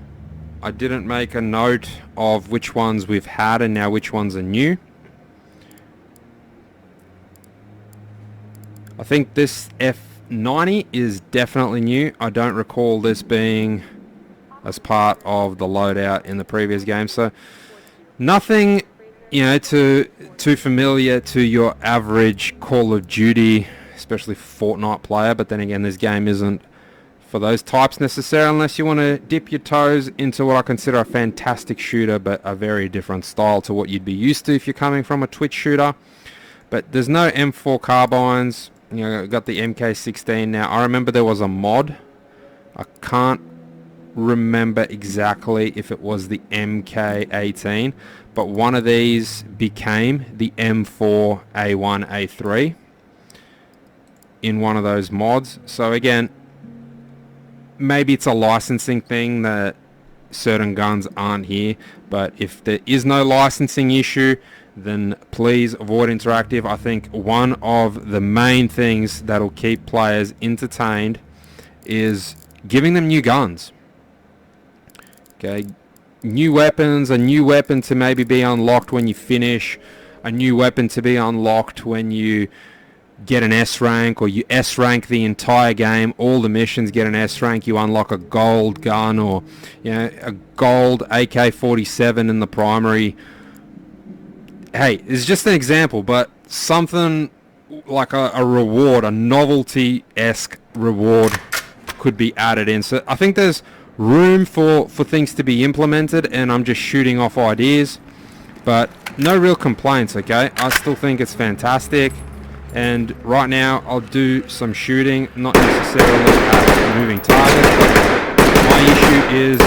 I didn't make a note of which ones we've had and now which ones are new. I think this F90 is definitely new. I don't recall this being as part of the loadout in the previous game, so nothing, you know, too familiar to your average Call of Duty, especially Fortnite player. But then again, this game isn't for those types necessarily, unless you want to dip your toes into what I consider a fantastic shooter, but a very different style to what you'd be used to if you're coming from a Twitch shooter. But there's no M4 carbines. You know, got the MK16 now. I remember there was a mod. I can't remember exactly if it was the MK18, but one of these became the M4 A1 A3 in one of those mods. So again, maybe it's a licensing thing that certain guns aren't here, but if there is no licensing issue, then please avoid interactive. I think one of the main things that'll keep players entertained is giving them new guns. Okay, new weapons, a new weapon to maybe be unlocked when you finish, a new weapon to be unlocked when you get an S rank, or you S rank the entire game, all the missions get an S rank, you unlock a gold gun, or you know, a gold AK-47 in the primary. Hey, it's just an example, but something like a reward, a novelty-esque reward could be added in. So I think there's room for things to be implemented, and I'm just shooting off ideas, but no real complaints. Okay, I still think it's fantastic. And right now I'll do some shooting, not necessarily at moving targets, but my issue is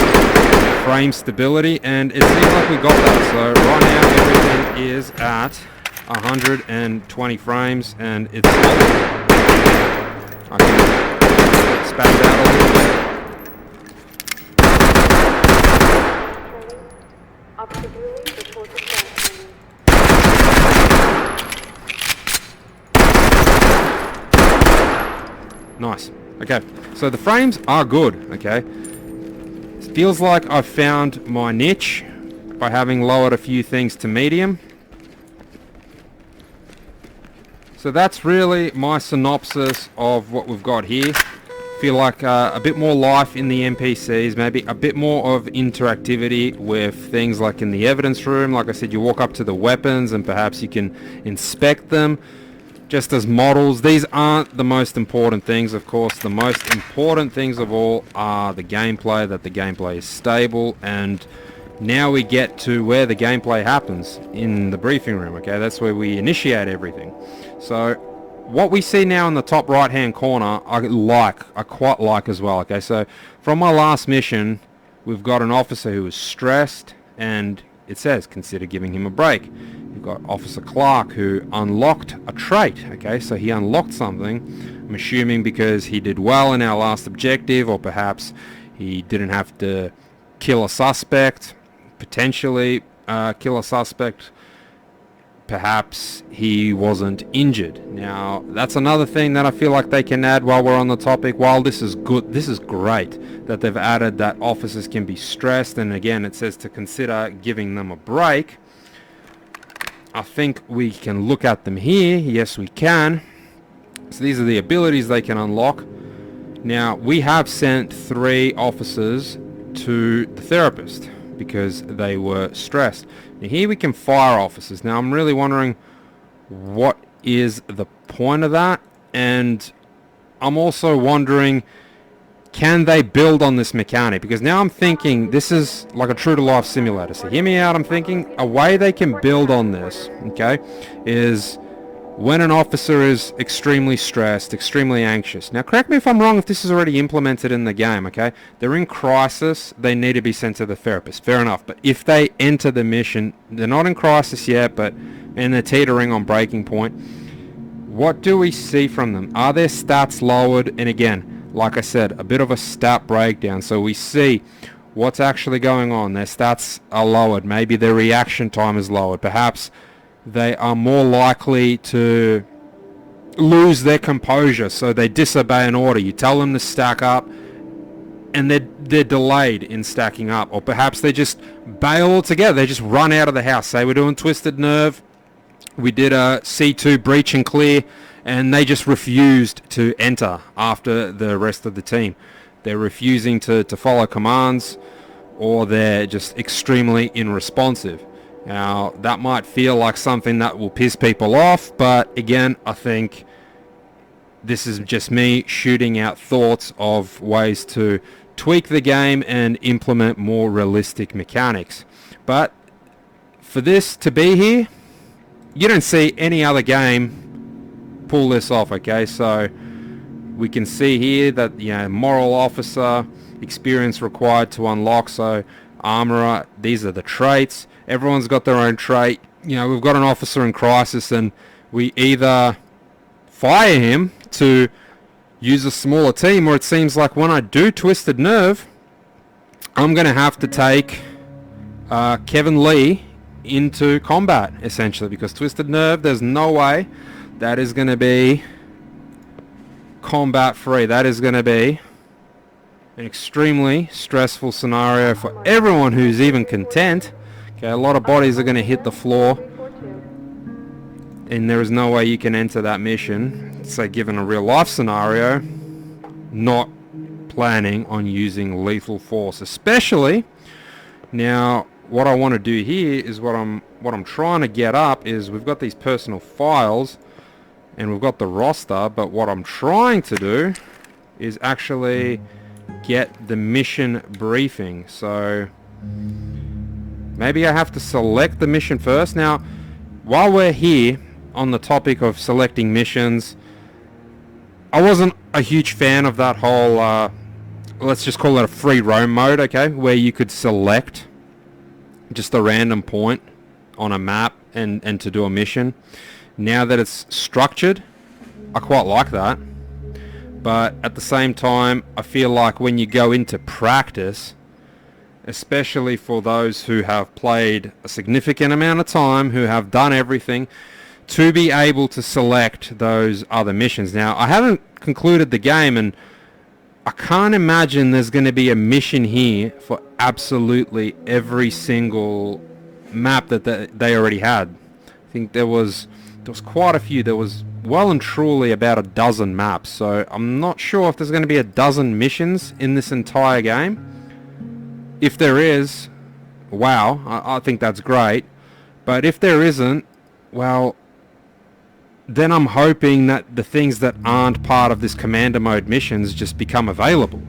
frame stability, and it seems like we got that. So right now everything is at 120 frames, and it's I can spaz out a little bit. Nice. Okay, so the frames are good. Okay, it feels like I've found my niche by having lowered a few things to medium. So that's really my synopsis of what we've got here. Feel like a bit more life in the NPCs, maybe a bit more of interactivity with things like in the evidence room. Like I said, you walk up to the weapons and perhaps you can inspect them just as models. These aren't the most important things, of course. The most important things of all are the gameplay, that the gameplay is stable, and now we get to where the gameplay happens, in the briefing room. Okay, that's where we initiate everything. So what we see now in the top right hand corner, I quite like as well. Okay, so from my last mission, we've got an officer who is stressed, and it says consider giving him a break. You've got Officer Clark, who unlocked a trait. Okay, so he unlocked something, I'm assuming because he did well in our last objective, or perhaps he didn't have to kill a suspect, potentially kill a suspect. Perhaps he wasn't injured. Now, that's another thing that I feel like they can add while we're on the topic. While this is good, this is great that they've added that officers can be stressed, and again it says to consider giving them a break. I think we can look at them here. Yes, we can. So these are the abilities they can unlock. Now, we have sent 3 officers to the therapist because they were stressed. Now, here we can fire officers. Now, I'm really wondering what is the point of that, and I'm also wondering, can they build on this mechanic? Because now I'm thinking this is like a true to life simulator. So hear me out, I'm thinking a way they can build on this, okay, is when an officer is extremely stressed, extremely anxious. Now correct me if I'm wrong if this is already implemented in the game, okay? They're in crisis, they need to be sent to the therapist, fair enough. But if they enter the mission, they're not in crisis yet, and they're teetering on breaking point, what do we see from them? Are their stats lowered? And again, like I said, a bit of a stat breakdown. So we see what's actually going on. Their stats are lowered. Maybe their reaction time is lowered. Perhaps they are more likely to lose their composure, so they disobey an order. You tell them to stack up, and they're delayed in stacking up. Or perhaps they just bail altogether. They just run out of the house. Say we're doing Twisted Nerve. We did a C2 breach and clear, and they just refused to enter after the rest of the team. They're refusing to follow commands, or they're just extremely unresponsive. Now, that might feel like something that will piss people off, but again, I think this is just me shooting out thoughts of ways to tweak the game and implement more realistic mechanics. But for this to be here, you don't see any other game pull this off, okay? So we can see here that, you know, moral officer, experience required to unlock, so armorer, these are the traits. Everyone's got their own trait. You know, we've got an officer in crisis, and we either fire him to use a smaller team, or it seems like when I do Twisted Nerve, I'm going to have to take Kevin Lee into combat, essentially, because Twisted Nerve, there's no way that is going to be combat free. That is going to be an extremely stressful scenario for everyone who's even content. Okay, a lot of bodies are going to hit the floor, and there is no way you can enter that mission, say given a real life scenario, not planning on using lethal force. Especially now, what I want to do here is what I'm trying to get up is we've got these personal files and we've got the roster, but what I'm trying to do is actually get the mission briefing. So maybe I have to select the mission first. Now, while we're here on the topic of selecting missions, I wasn't a huge fan of that whole, let's just call it a free roam mode, okay, where you could select just a random point on a map and to do a mission. Now that it's structured, I quite like that. But at the same time, I feel like when you go into practice, especially for those who have played a significant amount of time, who have done everything, to be able to select those other missions. Now, I haven't concluded the game, and I can't imagine there's going to be a mission here for absolutely every single map that they already had. I think there was quite a few. There was well and truly about a dozen maps, so I'm not sure if there's going to be a dozen missions in this entire game. If there is, wow, I think that's great. But if there isn't, well, then I'm hoping that the things that aren't part of this commander mode missions just become available.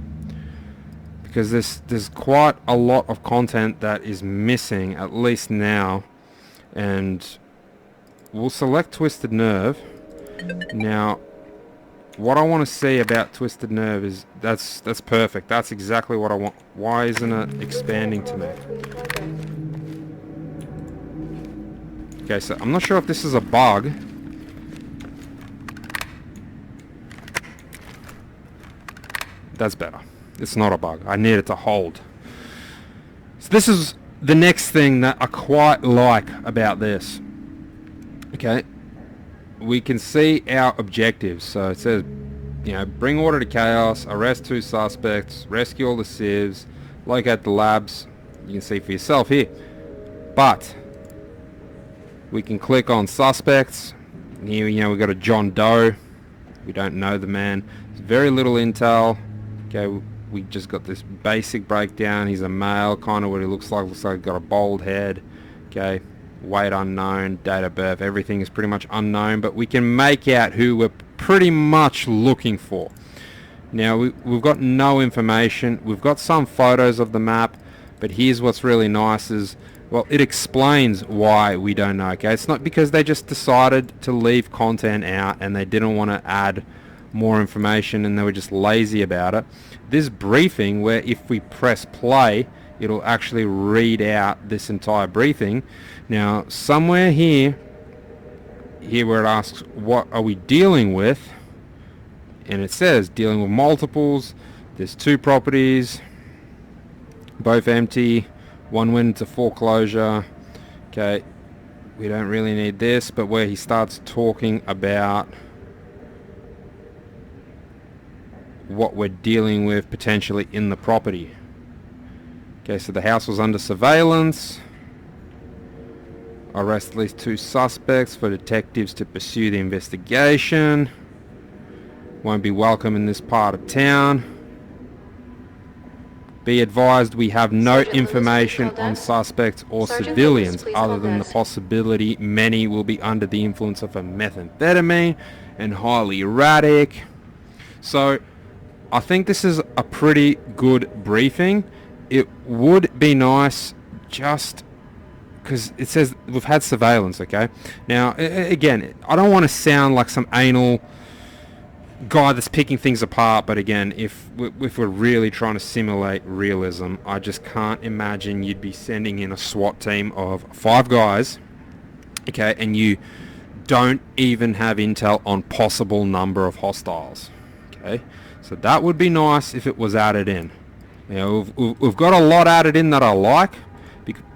Because there's quite a lot of content that is missing, at least now. And we'll select Twisted Nerve. Now, what I want to see about Twisted Nerve is that's perfect. That's exactly what I want. Why isn't it expanding to me? Okay, so I'm not sure if this is a bug. That's better. It's not a bug. I need it to hold. So this is the next thing that I quite like about this. Okay. We can see our objectives. So it says, you know, bring order to chaos, arrest 2 suspects, rescue all the civs, locate the labs. You can see for yourself here. But we can click on suspects. Here, you know, we've got a John Doe. We don't know the man. very little intel. Okay, we just got this basic breakdown. He's a male, kind of what he looks like. Looks like he's got a bald head. Okay, weight unknown, date of birth, everything is pretty much unknown, but we can make out who we're pretty much looking for. Now, we've got no information. We've got some photos of the map, but here's what's really nice is, well, it explains why we don't know, okay? It's not because they just decided to leave content out and they didn't want to add more information and they were just lazy about it. This briefing, where if we press play, it'll actually read out this entire briefing. Now, somewhere here where it asks, what are we dealing with? And it says dealing with multiples. There's 2 properties, both empty. One went into foreclosure. Okay, we don't really need this, but where he starts talking about what we're dealing with potentially in the property. Okay, so the house was under surveillance. Arrest at least 2 suspects for detectives to pursue the investigation. Won't be welcome in this part of town. Be advised we have no information on suspects or civilians other than the possibility many will be under the influence of a methamphetamine and highly erratic. So I think this is a pretty good briefing. It would be nice just because it says we've had surveillance, okay? Now, again, I don't want to sound like some anal guy that's picking things apart, but again, if we're really trying to simulate realism, I just can't imagine you'd be sending in a SWAT team of 5 guys, okay, and you don't even have intel on possible number of hostiles, okay? So that would be nice if it was added in. You know, we've got a lot added in that I like,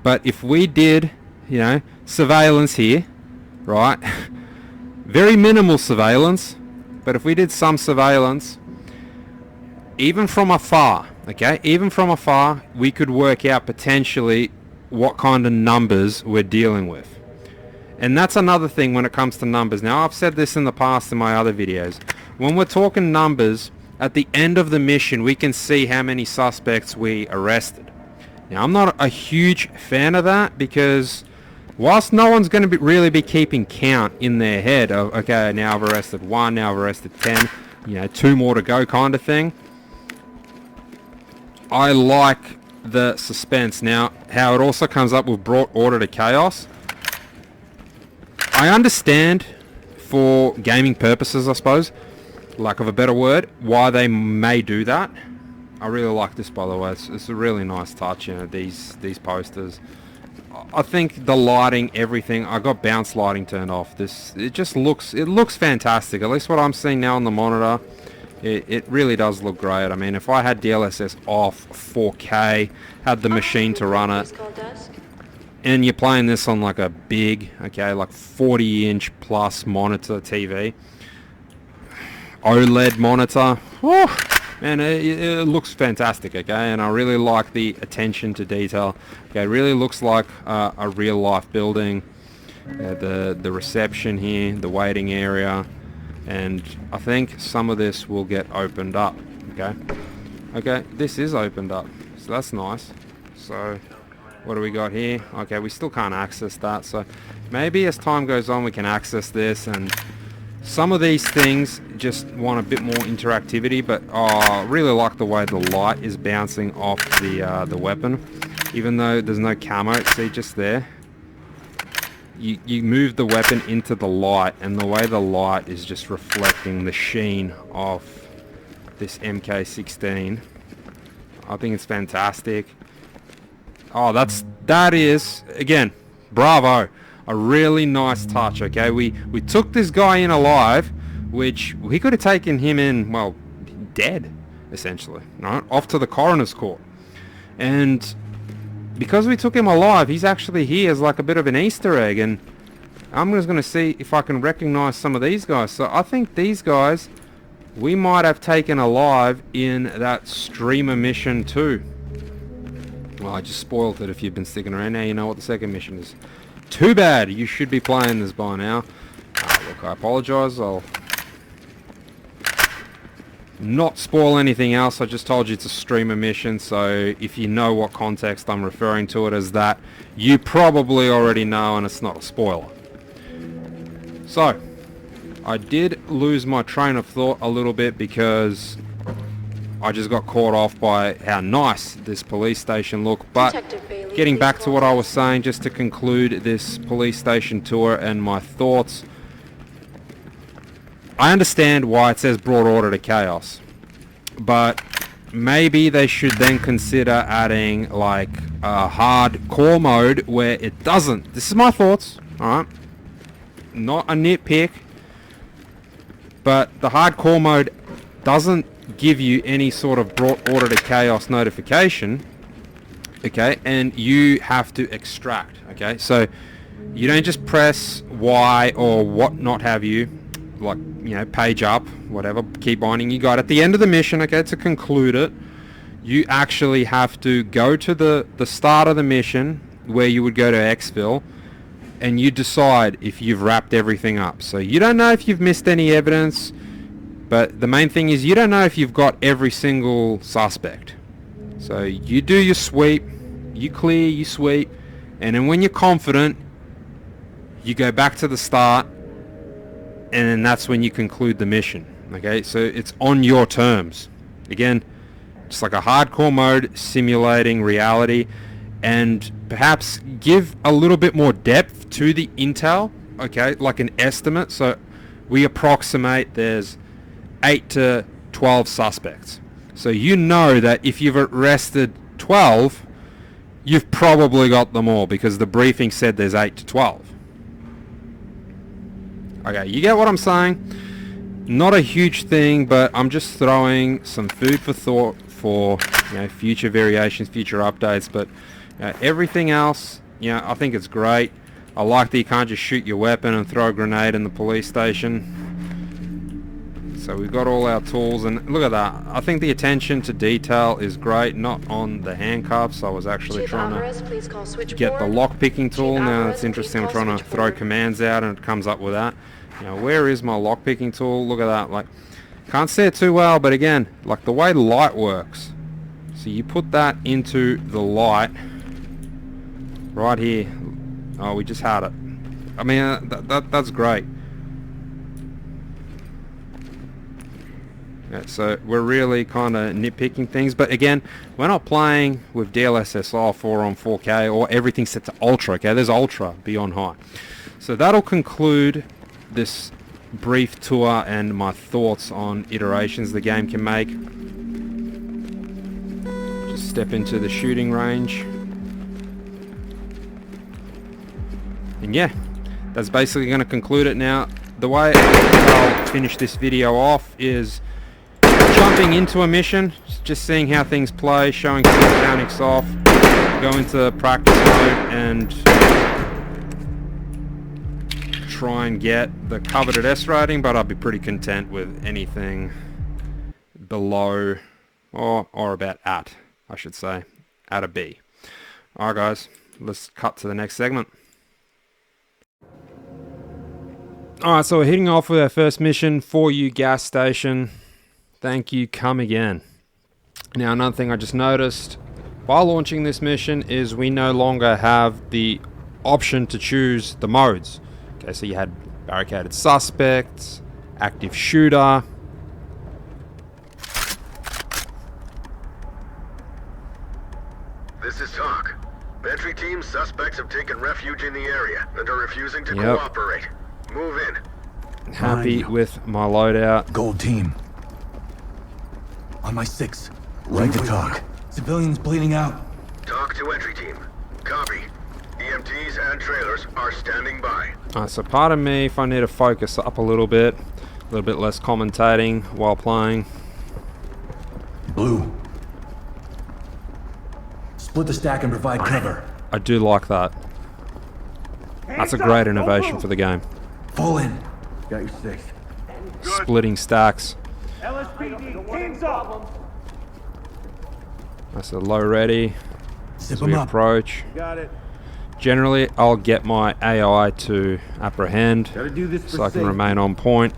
but if we did, you know, surveillance here, right, very minimal surveillance, but if we did some surveillance, even from afar, okay, even from afar, we could work out potentially what kind of numbers we're dealing with. And that's another thing when it comes to numbers. Now, I've said this in the past in my other videos. When we're talking numbers, at the end of the mission, we can see how many suspects we arrested. Now, I'm not a huge fan of that because whilst no one's going to really be keeping count in their head of, okay, now I've arrested 1, now I've arrested 10, you know, 2 more to go kind of thing, I like the suspense. Now, how it also comes up with brought order to chaos, I understand for gaming purposes, I suppose, lack of a better word, why they may do that. I really like this, by the way. It's a really nice touch, you know, these posters. I think the lighting, everything, I got bounce lighting turned off. It looks fantastic. At least what I'm seeing now on the monitor, it really does look great. I mean, if I had DLSS off, 4K, had the machine to run it, and you're playing this on like a big, okay, like 40-inch plus monitor TV, OLED monitor, whew, and it looks fantastic, okay, and I really like the attention to detail. Okay, it really looks like a real life building. The reception here, the waiting area, and I think some of this will get opened up. Okay, this is opened up, so that's nice. So what do we got here? Okay, we still can't access that, so maybe as time goes on we can access this. And some of these things just want a bit more interactivity, but I really like the way the light is bouncing off the weapon, even though there's no camo. See, just there, you move the weapon into the light, and the way the light is just reflecting the sheen of this MK16, I think it's fantastic. Oh, that is, again, bravo. A really nice touch, okay? We took this guy in alive, which we could have taken him in, well, dead, essentially, right? Off to the coroner's court. And because we took him alive, he's actually here as like a bit of an Easter egg, and I'm just going to see if I can recognize some of these guys. So I think these guys, we might have taken alive in that streamer mission too. Well, I just spoiled it if you've been sticking around. Now you know what the second mission is. Too bad. You should be playing this by now. Look, I apologize. not spoil anything else. I just told you it's a streamer mission, so if you know what context I'm referring to it as that, you probably already know and it's not a spoiler. So, I did lose my train of thought a little bit because I just got caught off by how nice this police station looked. But getting back to what I was saying, just to conclude this police station tour and my thoughts, I understand why it says brought order to chaos, but maybe they should then consider adding like a hardcore mode where it doesn't. This is my thoughts, alright? Not a nitpick, but the hardcore mode doesn't give you any sort of brought order to chaos notification, okay, and you have to extract, okay, so you don't just press Y or what not have you, like, you know, page up, whatever, key binding you got at the end of the mission, okay, to conclude it. You actually have to go to the start of the mission where you would go to exfil, and you decide if you've wrapped everything up. So you don't know if you've missed any evidence, but the main thing is you don't know if you've got every single suspect. So you do your sweep, you clear, you sweep, and then when you're confident, you go back to the start, and then that's when you conclude the mission. Okay, so it's on your terms. Again, just like a hardcore mode simulating reality, and perhaps give a little bit more depth to the intel, okay, like an estimate. So we approximate there's 8 to 12 suspects. So you know that if you've arrested 12, you've probably got them all because the briefing said there's 8 to 12. Okay, you get what I'm saying? Not a huge thing, but I'm just throwing some food for thought for, you know, future variations, future updates. But everything else, you know, I think it's great. I like that you can't just shoot your weapon and throw a grenade in the police station. So we've got all our tools, and look at that. I think the attention to detail is great, not on the handcuffs. I was actually trying to get the lock-picking tool. Now it's interesting, I'm trying to throw commands out and it comes up with that. Now where is my lock-picking tool? Look at that. Like, can't see it too well, but again, like the way light works. So you put that into the light right here. Oh, we just had it. I mean, that's great. Yeah, so we're really kind of nitpicking things, but again, we're not playing with DLSS 4 on 4K or everything set to ultra. Okay, there's ultra beyond high. So that'll conclude this brief tour and my thoughts on iterations the game can make. Just step into the shooting range, and yeah, that's basically going to conclude it. Now, the way I'll finish this video off is jumping into a mission, just seeing how things play, showing some mechanics off, go into practice mode and try and get the coveted S rating, but I'll be pretty content with anything below or about at, I should say, at a B. Alright guys, let's cut to the next segment. Alright, so we're hitting off with our first mission, For You gas station. Thank you, come again. Now, another thing I just noticed while launching this mission is we no longer have the option to choose the modes. Okay, so you had barricaded suspects, active shooter. This is TOC. Entry team suspects have taken refuge in the area and are refusing to cooperate. Move in. Happy with my loadout. Gold team. On my 6. Right to TOC. Civilians bleeding out. TOC to entry team. Copy. EMTs and trailers are standing by. Alright, so pardon me if I need to focus up a little bit less commentating while playing. Blue. Split the stack and provide cover. I do like that. That's a great innovation for the game. Fall in. Got your 6. Splitting stacks. LSPD, hands up! That's a low ready Zip as them we up. approach. Got it. Generally, I'll get my AI to apprehend Gotta do this for so I can safety. remain on point.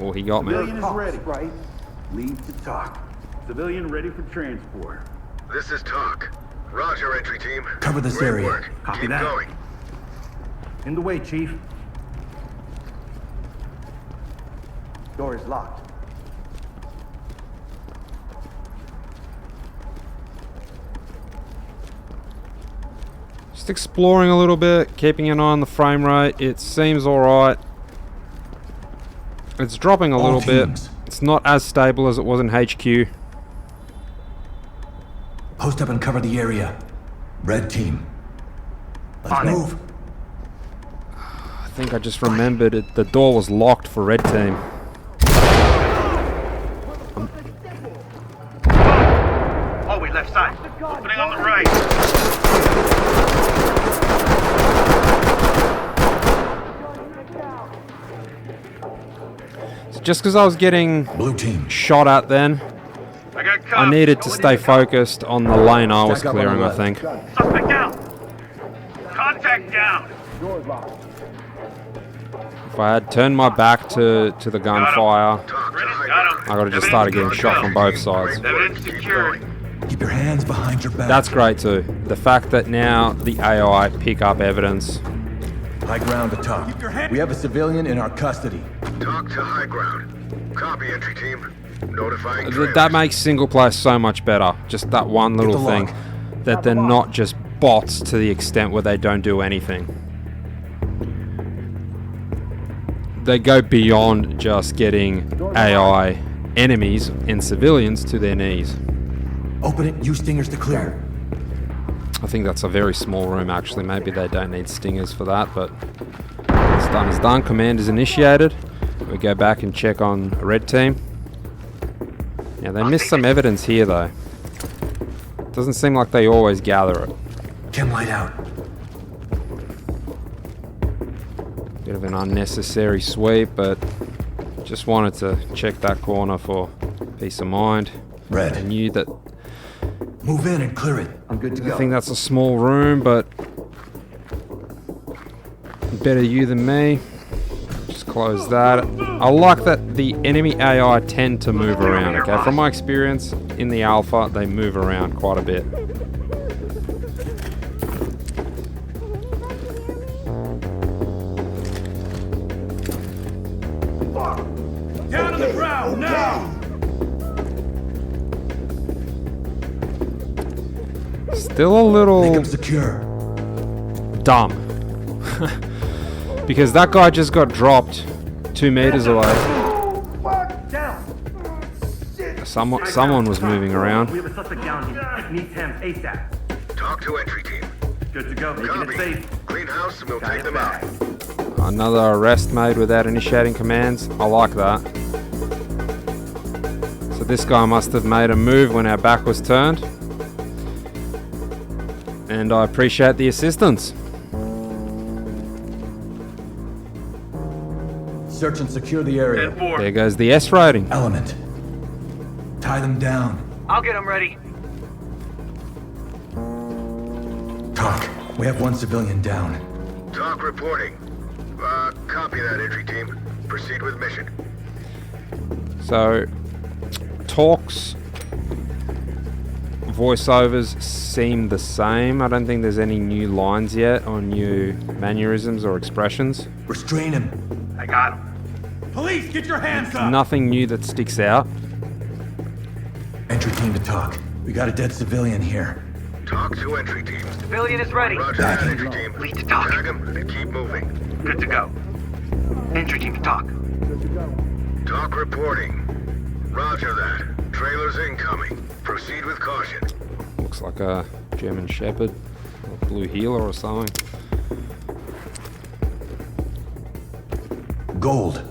Oh, he got me. Civilian is ready. Right. Lead to talk. Civilian ready for transport. This is Talk. Roger, entry team. Cover this Great area. work. Copy Keep that. going. In the way, Chief. Door is locked. Just exploring a little bit, keeping an eye on the frame rate. It seems alright. It's dropping a little bit. teams. It's not as stable as it was in HQ. Post up and cover the area. Red team. Let's move. I think I just remembered it. The door was locked for red team. Oh, wait, left side. Opening on the right. So just because I was getting Blue team. shot at then, I got cuffs. I needed to stay focused on the lane I was Stack up on clearing, the I left. think. Suspect down. Contact down. If I had turned my back to the gunfire, Talk to Ready? high Got ground. him. I would have just started getting shot from both sides. Evidence secured. Keep your hands behind your back. That's great too. The fact that now the AI pick up evidence. High ground to talk. We have a civilian in our custody. Talk to high ground. Copy, entry team. Notifying trailers. That makes single player so much better. Just that one little the thing. log. That they're not just bots to the extent where they don't do anything. They go beyond just getting AI enemies and civilians to their knees. Open it, use stingers to clear. I think that's a very small room actually. Maybe they don't need stingers for that, but what's done is done. Command is initiated. We go back and check on a red team. Yeah, they missed some evidence here though. Doesn't seem like they always gather it. Chem light out. Bit of an unnecessary sweep, but just wanted to check that corner for peace of mind. I Red. knew that. Move in and clear it. I'm good to I go. think that's a small room, but better you than me. Just close that. I like that the enemy AI tend to move around, okay? From my experience in the alpha, they move around quite a bit. Down to the ground, now! Still a Make little them secure. dumb. Because that guy just got dropped 2 meters away. Someone was moving around. We have a suspect down here. Needs him ASAP. Talk to entry team. Good to go. Making it Copy. safe. Clean house and we'll take them out. Another arrest made without initiating commands. I like that. So this guy must have made a move when our back was turned. And I appreciate the assistance. Search and secure the area. 10-4. There goes the S rating. Element. Tie them down. I'll get him ready. Talk. We have one civilian down. Talk reporting. Copy that, entry team. Proceed with mission. So, talks, voiceovers seem the same. I don't think there's any new lines yet or new mannerisms or expressions. Restrain him. I got him. Police, get your hands up! Nothing new that sticks out. Entry team to talk. We got a dead civilian here. Talk to entry team. Civilian is ready. Roger that, entry team. Lead to talk. Tag him and keep moving. Good to go. Entry team to talk. Talk reporting. Roger that. Trailers incoming. Proceed with caution. Looks like a German Shepherd or Blue Heeler or something. Gold.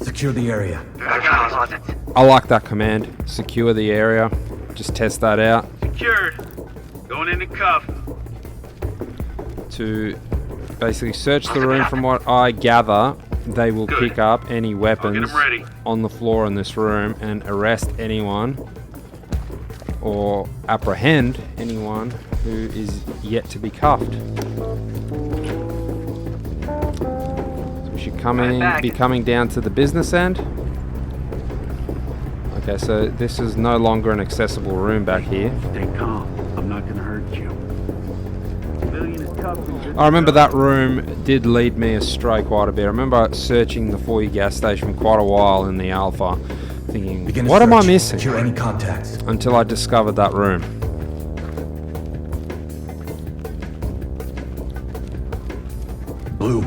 Secure the area. I got it. I like that command. Secure the area. Just test that out Secured. Going into cuff. to basically search the room. From what I gather, they will Good. pick up any weapons 'em ready. on the floor in this room and arrest anyone or apprehend anyone who is yet to be cuffed. So we should be coming down to the business end. Okay, so this is no longer an accessible room back here. Stay calm. I'm not gonna hurt you. Civilian is cuffed and good I remember to go. that room did lead me astray quite a bit. I remember searching the 4U gas station for quite a while in the alpha, thinking, Begin a what am I search. missing? Secure any contacts. Until I discovered that room. Blue.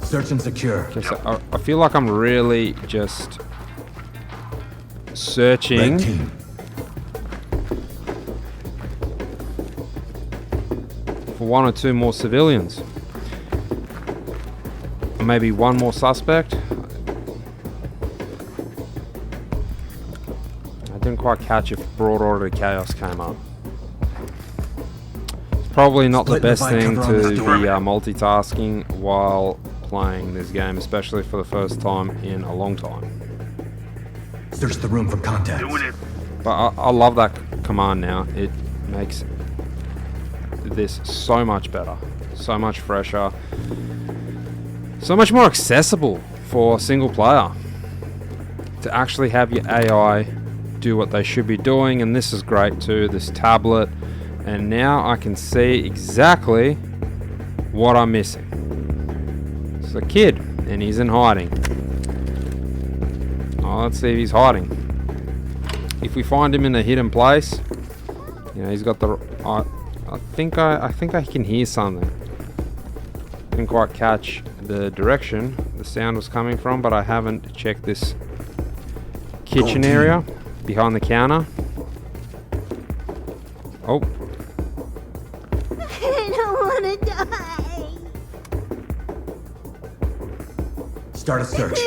Search and secure. Okay, so I feel like I'm really just searching. Red team. For one or two more civilians. Or maybe one more suspect. I didn't quite catch if Broad Order Chaos came up. It's probably not the Split and best divide thing cover on to this be door. multitasking while playing this game, especially for the first time in a long time. Search the room for contacts. Doing it. But I love that command now. It makes this so much better, so much fresher, so much more accessible for single player to actually have your AI do what they should be doing. And this is great too, this tablet, and now I can see exactly what I'm missing. It's a kid and he's in hiding. Oh, let's see if he's hiding. If we find him in a hidden place, you know, he's got the I think I can hear something. Didn't quite catch the direction the sound was coming from, but I haven't checked this kitchen area behind the counter. Oh, I don't want to die. Start a search.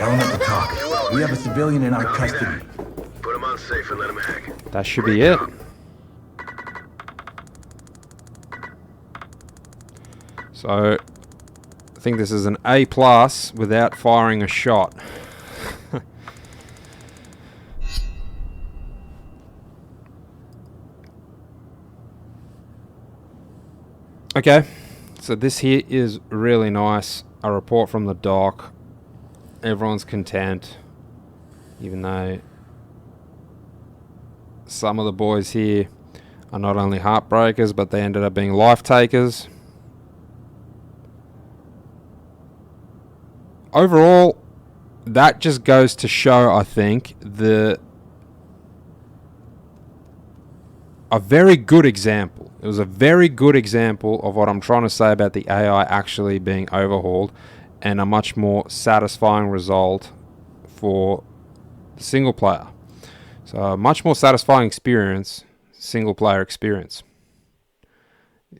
Element to talk. We have a civilian in our custody. Put him on safe and let him hang. that should be it. So I think this is an A+ without firing a shot. Okay, so this here is really nice. A report from the doc. Everyone's content, even though some of the boys here are not only heartbreakers, but they ended up being life takers. Overall, that just goes to show, I think, a very good example. It was a very good example of what I'm trying to say about the AI actually being overhauled, and a much more satisfying result for the single player. So a much more satisfying experience, single player experience.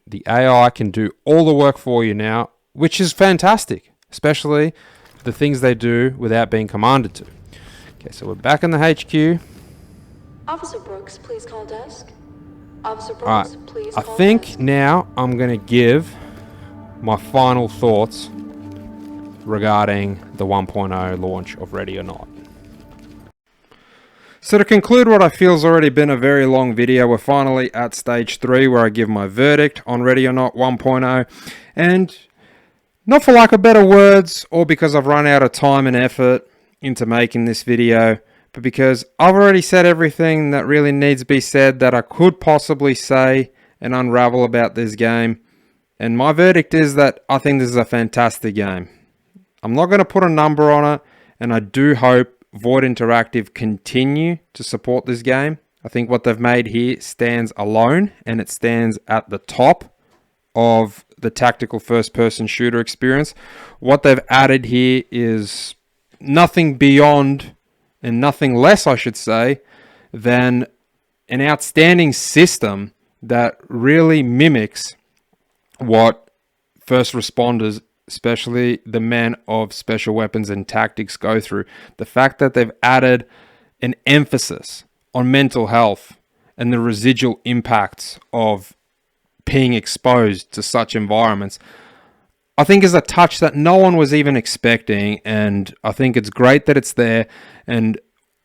The AI can do all the work for you now, which is fantastic, especially the things they do without being commanded to. Okay, so we're back in the HQ. Officer Brooks, please call desk. Officer Alright, Brooks, please I call think desk. now I'm going to give my final thoughts regarding the 1.0 launch of Ready or Not. So to conclude what I feel has already been a very long video, we're finally at stage 3 where I give my verdict on Ready or Not 1.0. And not for lack of better words or because I've run out of time and effort into making this video, but because I've already said everything that really needs to be said that I could possibly say and unravel about this game. And my verdict is that I think this is a fantastic game. I'm not going to put a number on it, and I do hope Void Interactive continue to support this game. I think what they've made here stands alone, and it stands at the top of the tactical first-person shooter experience. What they've added here is nothing beyond, and nothing less, I should say, than an outstanding system that really mimics what first responders, especially the men of special weapons and tactics, go through. The fact that they've added an emphasis on mental health and the residual impacts of being exposed to such environments, I think is a touch that no one was even expecting, and I think it's great that it's there. And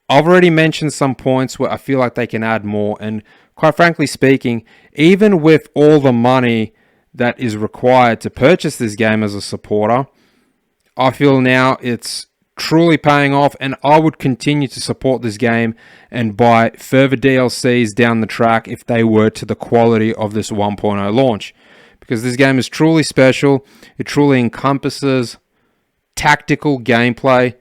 I've already mentioned some points where I feel like they can add more, and quite frankly speaking, even with all the money that is required to purchase this game as a supporter, I feel now it's truly paying off, and I would continue to support this game and buy further DLCs down the track if they were to the quality of this 1.0 launch, because this game is truly special. It truly encompasses tactical gameplay.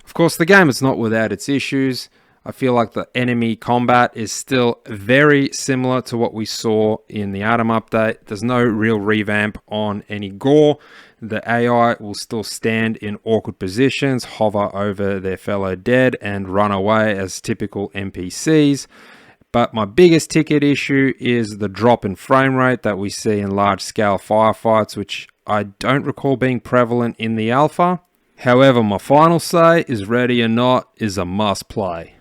Of course, the game is not without its issues. I feel like the enemy combat is still very similar to what we saw in the Atom update. There's no real revamp on any gore. The AI will still stand in awkward positions, hover over their fellow dead, and run away as typical NPCs. But my biggest ticket issue is the drop in frame rate that we see in large-scale firefights, which I don't recall being prevalent in the alpha. However, my final say is Ready or Not is a must play.